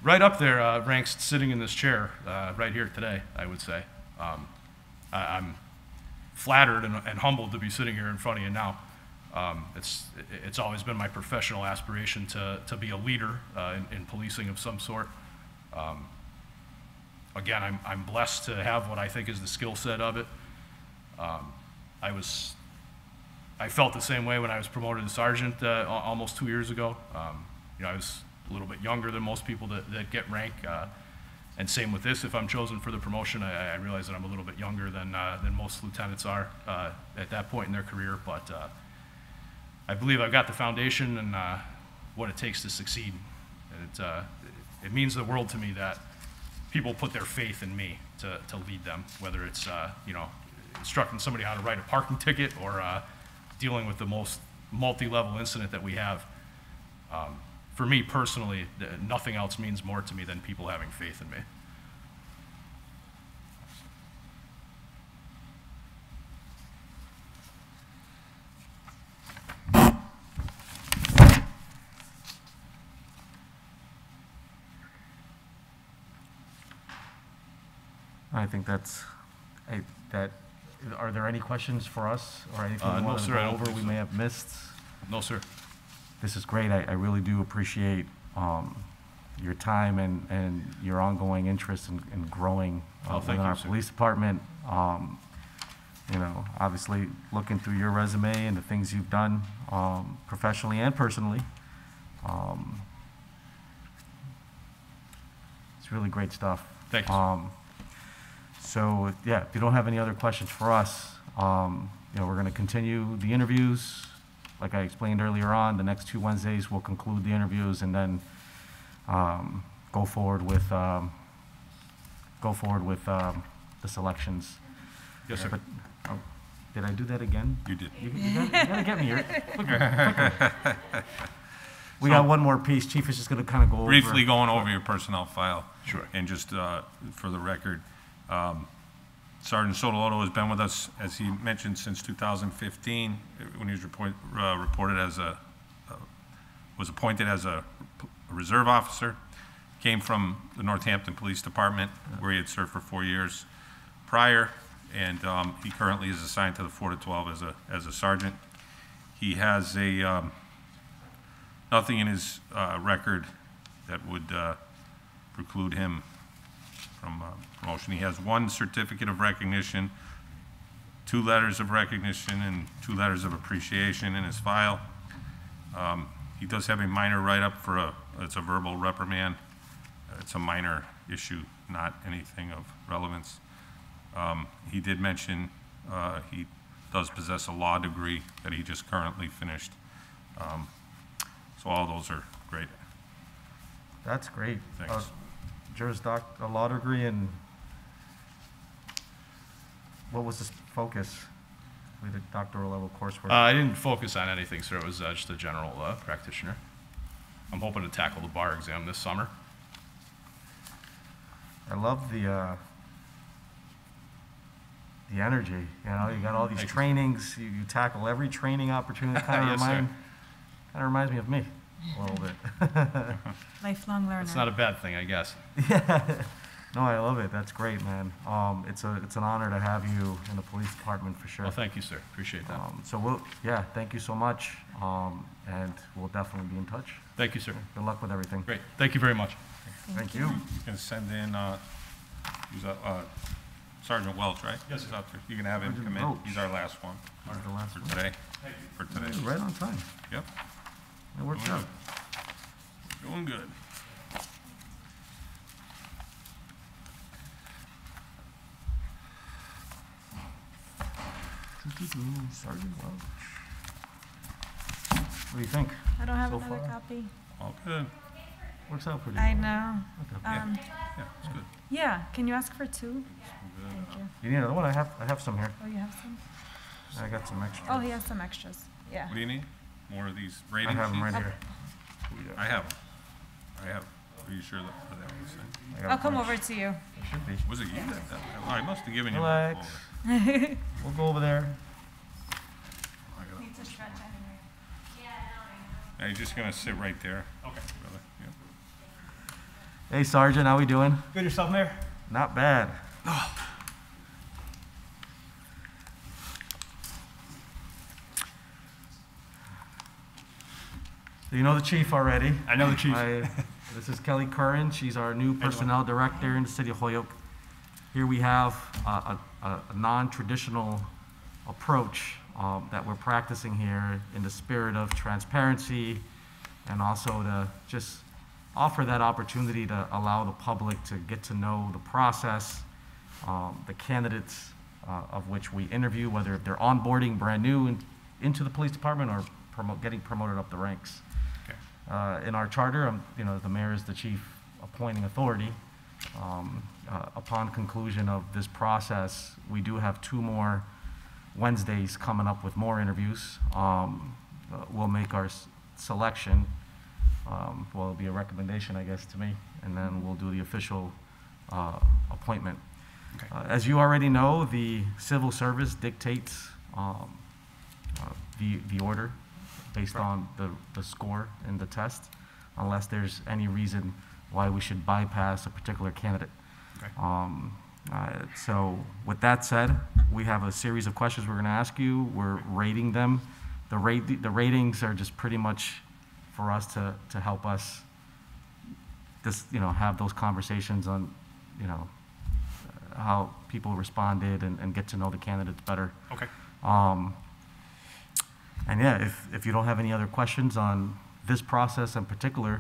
Speaker 6: right up there ranks sitting in this chair right here today, I would say. I'm flattered and humbled to be sitting here in front of you now. It's always been my professional aspiration to be a leader in policing of some sort. Again, I'm blessed to have what I think is the skill set of it. I felt the same way when I was promoted to sergeant almost 2 years ago. I was a little bit younger than most people that get rank, and same with this. If I'm chosen for the promotion, I realize that I'm a little bit younger than most lieutenants are at that point in their career, but I believe I've got the foundation and what it takes to succeed. And it means the world to me that people put their faith in me to lead them, whether it's instructing somebody how to write a parking ticket or dealing with the most multi-level incident that we have. For me personally, nothing else means more to me than people having faith in me.
Speaker 1: I think are there any questions for us or anything you
Speaker 6: No,
Speaker 1: want to
Speaker 6: sir,
Speaker 1: go
Speaker 6: I don't
Speaker 1: over
Speaker 6: think
Speaker 1: we
Speaker 6: so.
Speaker 1: may have missed?
Speaker 6: No, sir.
Speaker 1: This is great. I really do appreciate your time and your ongoing interest in growing
Speaker 6: Thank
Speaker 1: within
Speaker 6: you,
Speaker 1: our
Speaker 6: sir.
Speaker 1: police department. Obviously looking through your resume and the things you've done professionally and personally, it's really great stuff.
Speaker 6: Thank you, sir.
Speaker 1: So yeah, if you don't have any other questions for us, we're going to continue the interviews. Like I explained earlier on, the next 2 Wednesdays we'll conclude the interviews and then go forward with the selections.
Speaker 6: Yes, sir.
Speaker 1: But, did I do that again?
Speaker 2: You did.
Speaker 1: You gotta get me here. Quicker. We got one more piece. Chief is just going to kind of go
Speaker 2: Briefly
Speaker 1: over.
Speaker 2: going over your personnel file.
Speaker 6: Sure.
Speaker 2: And just for the record, Sergeant Sotolotto has been with us, as he mentioned, since 2015, when he was was appointed as a reserve officer. Came from the Northampton Police Department, where he had served for 4 years prior, and he currently is assigned to the 4 to 12 as a sergeant. He has nothing in his record that would preclude him from promotion. He has 1 certificate of recognition, 2 letters of recognition, and 2 letters of appreciation in his file. He does have a minor write-up for it's a verbal reprimand. It's a minor issue, not anything of relevance. He did mention he does possess a law degree that he just currently finished. So all those are great.
Speaker 1: That's great.
Speaker 2: Thanks.
Speaker 1: A law degree, and what was the focus with the doctoral level coursework?
Speaker 6: I didn't focus on anything, sir. It was just a general practitioner. I'm hoping to tackle the bar exam this summer.
Speaker 1: I love the energy. You know, you got all these
Speaker 6: Thank you.
Speaker 1: trainings. You tackle every training opportunity. Kind of
Speaker 6: Yes, sir.
Speaker 1: reminds me of me a little bit.
Speaker 4: Lifelong learner.
Speaker 6: It's not a bad thing, I guess.
Speaker 1: No, I love it. That's great, man. It's an honor to have you in the police department for sure.
Speaker 6: Well, thank you, sir. Appreciate that.
Speaker 1: Thank you so much. And we'll definitely be in touch.
Speaker 6: Thank you, sir.
Speaker 1: Good luck with everything.
Speaker 6: Great. Thank you very much.
Speaker 1: Thank you.
Speaker 2: You can send in Sergeant Welch, right?
Speaker 6: Yes, sir.
Speaker 2: He's out there. You can have him
Speaker 1: Sergeant
Speaker 2: come in.
Speaker 1: Welch.
Speaker 2: He's our last one
Speaker 1: He's the last
Speaker 2: for
Speaker 1: one.
Speaker 2: today. For today.
Speaker 1: Right on time.
Speaker 2: Yep.
Speaker 1: It worked out.
Speaker 2: Doing good.
Speaker 1: Sergeant Welch. What do you think?
Speaker 4: I don't have
Speaker 1: So
Speaker 4: another
Speaker 1: far?
Speaker 4: copy.
Speaker 2: All good.
Speaker 1: Works out pretty
Speaker 4: I
Speaker 1: well.
Speaker 4: know.
Speaker 2: Yeah.
Speaker 4: Um,
Speaker 2: Yeah, it's good.
Speaker 4: yeah, can you ask for 2? Thank you.
Speaker 1: You need another one? I have some here.
Speaker 4: Oh, you have some?
Speaker 1: I got some extra.
Speaker 4: Oh, he has some extras. Yeah.
Speaker 2: What do you need? More of these
Speaker 1: I
Speaker 2: rating
Speaker 1: have them right
Speaker 2: sheets?
Speaker 1: here.
Speaker 2: I have them. I have. Are you sure that was the same?
Speaker 1: I got
Speaker 4: I'll
Speaker 1: a
Speaker 4: come
Speaker 1: bunch.
Speaker 4: over to you.
Speaker 1: It should be.
Speaker 2: Was it you that, I must have given you one.
Speaker 1: Relax. We'll go over there.
Speaker 2: Now, you're just gonna sit right there.
Speaker 6: Okay.
Speaker 2: Brother. Yeah.
Speaker 1: Hey, Sergeant, how we doing?
Speaker 7: Good yourself, Mayor?
Speaker 1: Not bad. So you know the chief already.
Speaker 7: I know the chief.
Speaker 1: This is Kelly Curran. She's our new personnel director in the city of Holyoke. Here we have a non-traditional approach that we're practicing here in the spirit of transparency, and also to just offer that opportunity to allow the public to get to know the process, the candidates of which we interview, whether they're onboarding brand new into the police department or getting promoted up the ranks. In our charter, the mayor is the chief appointing authority. Upon conclusion of this process, we do have 2 more Wednesdays coming up with more interviews. We'll make our selection. Well, it'll be a recommendation, I guess, to me, and then we'll do the official appointment.
Speaker 7: Okay.
Speaker 1: As you already know, the civil service dictates the order based on the score in the test, unless there's any reason why we should bypass a particular candidate.
Speaker 7: Okay.
Speaker 1: So with that said, we have a series of questions we're going to ask you. We're rating them. The ratings are just pretty much for us to help us just, have those conversations on, how people responded and get to know the candidates better.
Speaker 7: Okay.
Speaker 1: And yeah, if you don't have any other questions on this process in particular,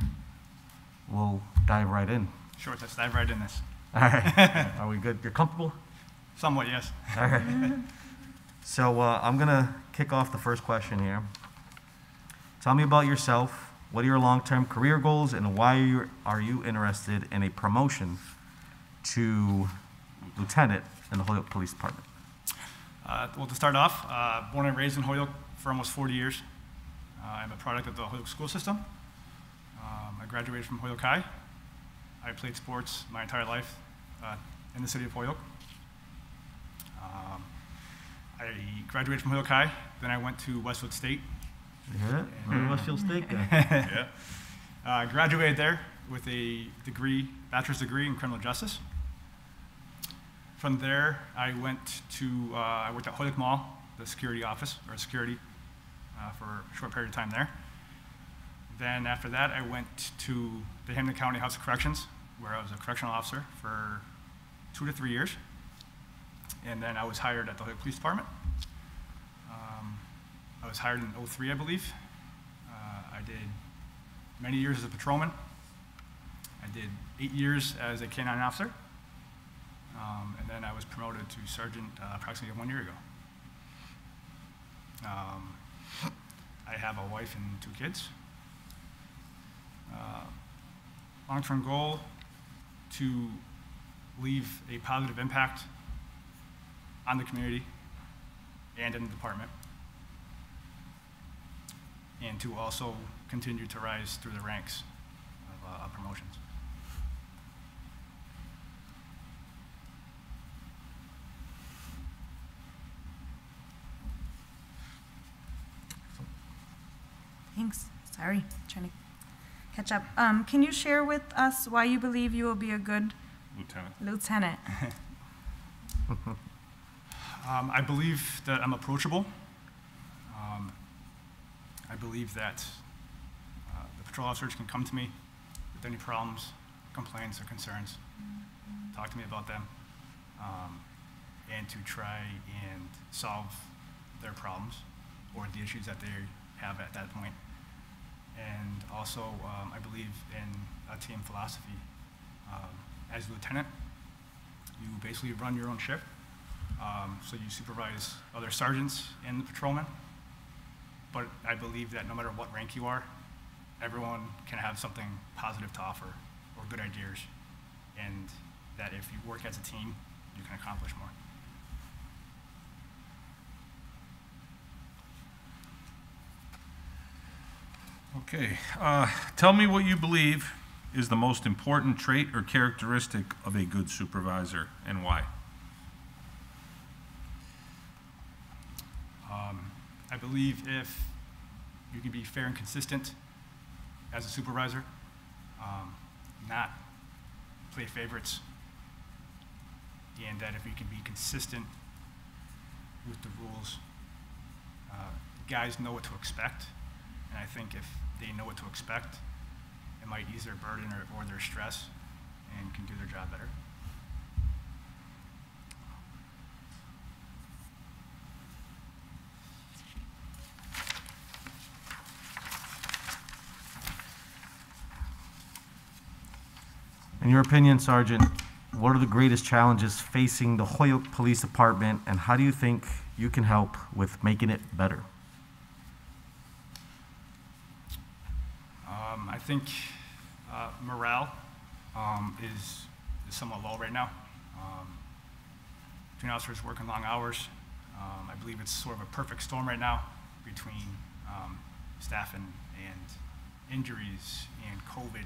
Speaker 1: we'll dive right in.
Speaker 7: Sure, let's dive right in this.
Speaker 1: All right. Are we good? You're comfortable?
Speaker 7: Somewhat, yes.
Speaker 1: All right. So I'm going to kick off the first question here. Tell me about yourself. What are your long-term career goals, and why are you interested in a promotion to lieutenant in the Holyoke Police Department?
Speaker 7: Well, to start off, born and raised in Holyoke for almost 40 years. I'm a product of the Holyoke school system. I graduated from Holyoke High. I played sports my entire life in the city of Holyoke. I graduated from Holyoke High, then I went to Westwood State.
Speaker 1: Yeah, Westfield State guy.
Speaker 2: Yeah.
Speaker 7: Graduated there with a degree, bachelor's degree in criminal justice. From there, I worked at Holyoke Mall, the security office, or security, for a short period of time there. Then after that, I went to the Hamden County House of Corrections, where I was a correctional officer for 2 to 3 years. And then I was hired at the Holyoke Police Department. I was hired in 2003, I believe. I did many years as a patrolman. I did 8 years as a K-9 officer. And then I was promoted to sergeant approximately 1 year ago. I have a wife and 2 kids. Long-term goal to leave a positive impact on the community and in the department, and to also continue to rise through the ranks of promotions.
Speaker 4: Thanks. Sorry, trying to catch up. Can you share with us why you believe you will be a good lieutenant?
Speaker 7: I believe that I'm approachable. I believe that the patrol officers can come to me with any problems, complaints, or concerns, talk to me about them, and to try and solve their problems or the issues that they have at that point. And also, I believe in a team philosophy. As a lieutenant, you basically run your own ship. So you supervise other sergeants and the patrolmen. But I believe that no matter what rank you are, everyone can have something positive to offer or good ideas. And that if you work as a team, you can accomplish more.
Speaker 2: Okay. Tell me what you believe is the most important trait or characteristic of a good supervisor, and why?
Speaker 7: I believe if you can be fair and consistent as a supervisor, not play favorites, and that if you can be consistent with the rules, guys know what to expect. And I think if they know what to expect, it might ease their burden or their stress and can do their job better.
Speaker 1: In your opinion, Sergeant, what are the greatest challenges facing the Holyoke Police Department, and how do you think you can help with making it better?
Speaker 7: I think morale is somewhat low right now. Between officers working long hours, I believe it's sort of a perfect storm right now between staff and injuries and COVID.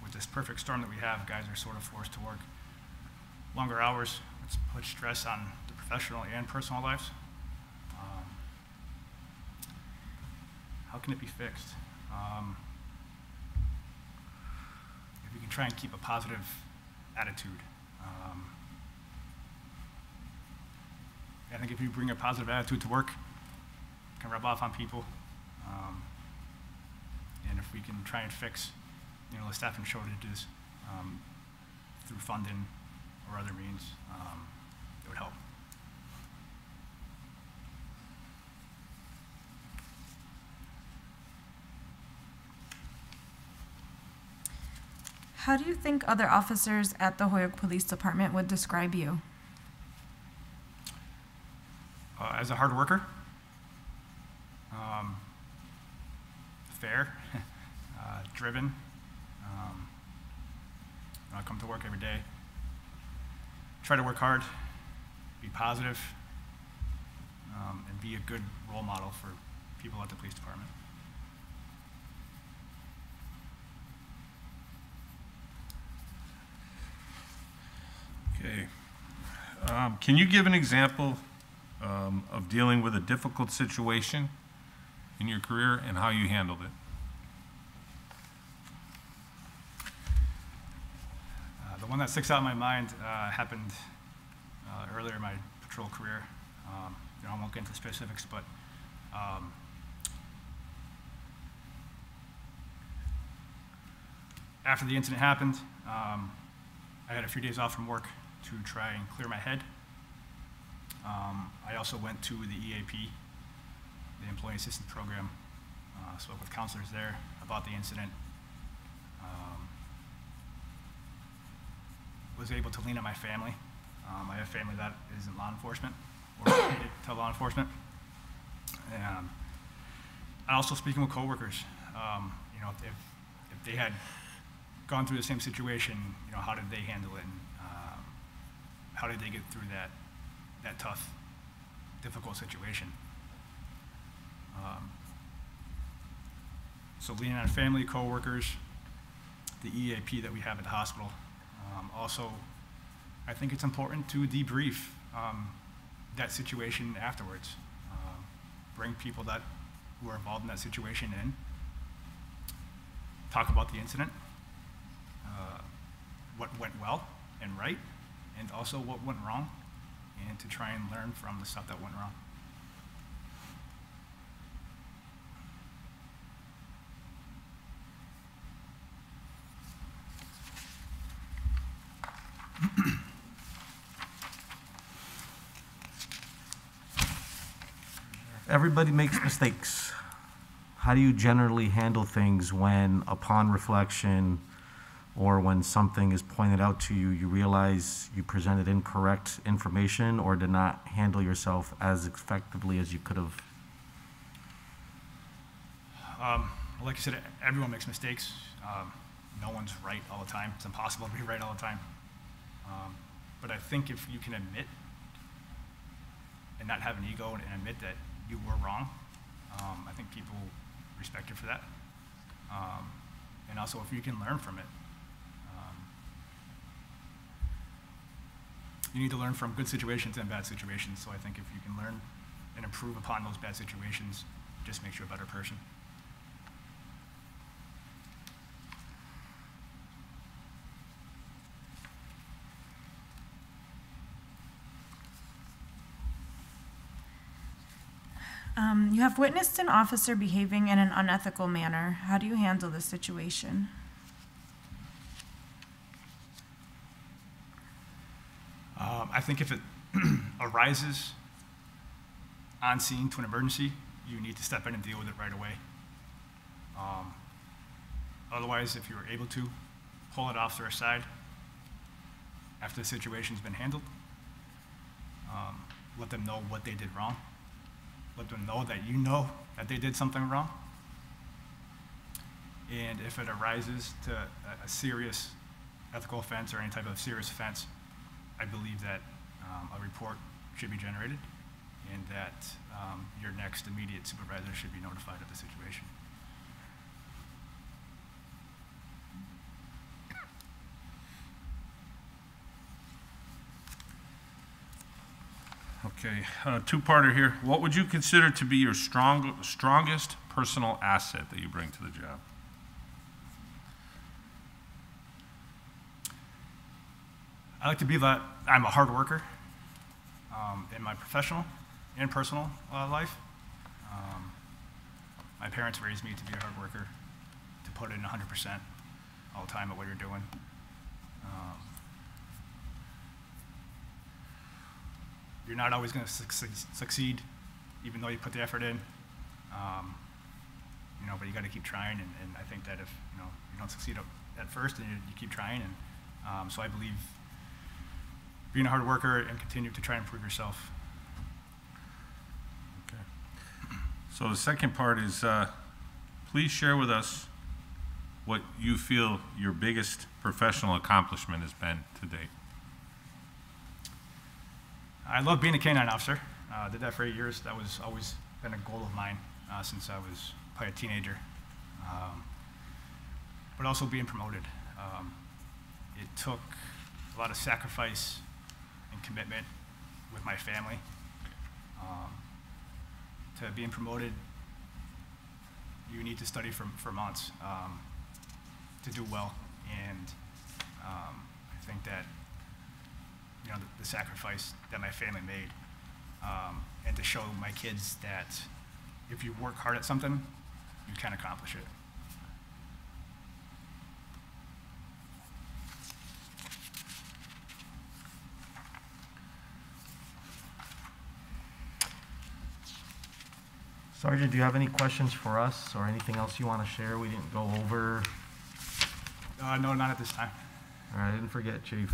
Speaker 7: With this perfect storm that we have, guys are sort of forced to work longer hours, which puts stress on the professional and personal lives. How can it be fixed? If you can try and keep a positive attitude. I think if you bring a positive attitude to work, it can rub off on people. And if we can try and fix, the staffing shortages through funding or other means, it would help.
Speaker 4: How do you think other officers at the Holyoke Police Department would describe you?
Speaker 7: As a hard worker, fair, driven. I come to work every day, try to work hard, be positive, and be a good role model for people at the police department.
Speaker 2: Okay. Can you give an example of dealing with a difficult situation in your career and how you handled it.
Speaker 7: The one that sticks out in my mind happened earlier in my patrol career. You know, I won't get into specifics, but after the incident happened, I had a few days off from work to try and clear my head. I also went to the EAP, the Employee Assistance Program, spoke with counselors there about the incident. Was able to lean on my family. I have family that is in law enforcement or related to law enforcement. And I also speaking with coworkers, you know, if they had gone through the same situation, you know, how did they handle it, and how did they get through that tough, difficult situation? So leaning on family, coworkers, the EAP that we have at the hospital. Also, I think it's important to debrief that situation afterwards. Bring people who are involved in that situation in, talk about the incident, what went well and right, and also what went wrong, and to try and learn from the stuff that went wrong.
Speaker 1: Everybody makes mistakes. How do you generally handle things when, upon reflection, or when something is pointed out to you, you realize you presented incorrect information or did not handle yourself as effectively as you could have?
Speaker 7: Like I said, everyone makes mistakes. No one's right all the time. It's impossible to be right all the time. But I think if you can admit and not have an ego and admit that you were wrong, I think people respect you for that. And also if you can learn from it. You need to learn from good situations and bad situations. So I think if you can learn and improve upon those bad situations, it just makes you a better person.
Speaker 4: You have witnessed an officer behaving in an unethical manner. How do you handle this situation?
Speaker 7: I think if it arises on scene to an emergency, you need to step in and deal with it right away. Otherwise, if you're able to, pull an officer aside after the situation's been handled. Let them know what they did wrong. Let them know that you know that they did something wrong. And if it arises to a serious ethical offense or any type of serious offense, I believe that a report should be generated and that your next immediate supervisor should be notified of the situation.
Speaker 2: Okay, two-parter here. What would you consider to be your strongest personal asset that you bring to the job?
Speaker 7: I like to be that I'm a hard worker in my professional and personal life. My parents raised me to be a hard worker, to put in 100% all the time at what you're doing. You're not always going to succeed, even though you put the effort in. You know, but you got to keep trying, and I think that if you don't succeed at first, and you keep trying, and so I believe being a hard worker and continue to try and improve yourself.
Speaker 2: Okay. So the second part is, please share with us what you feel your biggest professional accomplishment has been to date.
Speaker 7: I love being a canine officer. Did that for 8 years. That was always been a goal of mine since I was probably a teenager. But also being promoted. It took a lot of sacrifice and commitment with my family. To being promoted, you need to study for months to do well, and I think that, you know, the sacrifice that my family made, and to show my kids that if you work hard at something, you can accomplish it.
Speaker 1: Sergeant, do you have any questions for us or anything else you want to share we didn't go over?
Speaker 7: No, not at this time.
Speaker 1: All right, I didn't forget, Chief.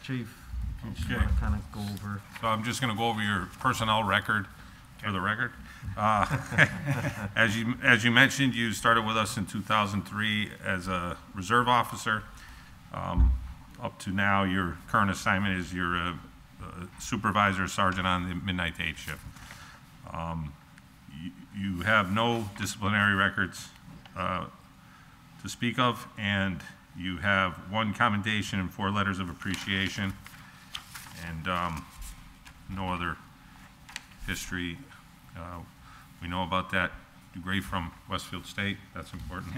Speaker 1: Chief, if you just
Speaker 2: Okay.
Speaker 1: want to kind of go over.
Speaker 2: So I'm just going to go over your personnel record for the record. As you mentioned, you started with us in 2003 as a reserve officer. Up to now, your current assignment is you're a supervisor sergeant on the midnight to 8 shift. You have no disciplinary records to speak of, and you have 1 commendation and 4 letters of appreciation, and no other history. We know about that degree from Westfield State. That's important.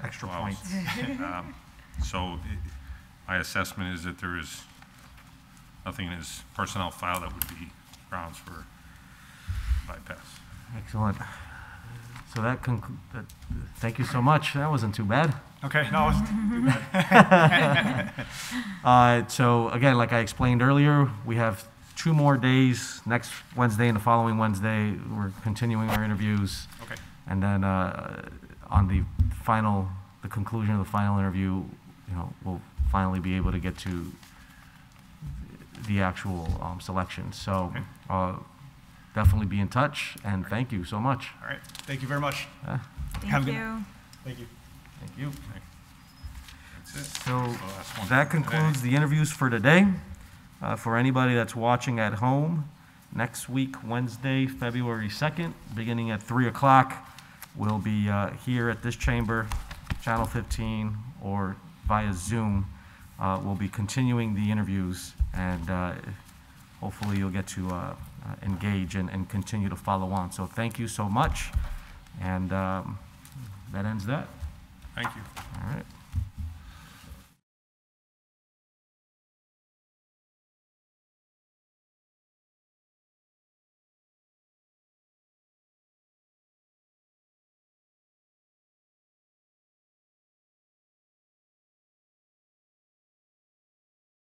Speaker 1: Extra
Speaker 2: Wow.
Speaker 1: points.
Speaker 2: So my assessment is that there is nothing in his personnel file that would be grounds for bypass.
Speaker 1: Excellent. So thank you so much. That wasn't too bad.
Speaker 7: Okay, no, it wasn't too bad.
Speaker 1: So again, like I explained earlier, we have 2 more days, next Wednesday and the following Wednesday. We're continuing our interviews.
Speaker 7: Okay.
Speaker 1: And then on the conclusion of the final interview, you know, we'll finally be able to get to the actual selection. So definitely be in touch, and thank you so much.
Speaker 7: All right, thank you very much. Have a
Speaker 4: Thank
Speaker 7: good
Speaker 4: you.
Speaker 7: night. Thank you.
Speaker 1: Thank you.
Speaker 2: That's it.
Speaker 1: So
Speaker 2: last one
Speaker 1: that
Speaker 2: for today.
Speaker 1: concludes the interviews for today. For anybody that's watching at home, next week, Wednesday, February 2nd, beginning at 3 o'clock, we'll be here at this chamber, Channel 15, or via Zoom. We'll be continuing the interviews, and hopefully you'll get to engage and continue to follow on. So thank you so much, and that ends that.
Speaker 2: Thank you.
Speaker 1: All right.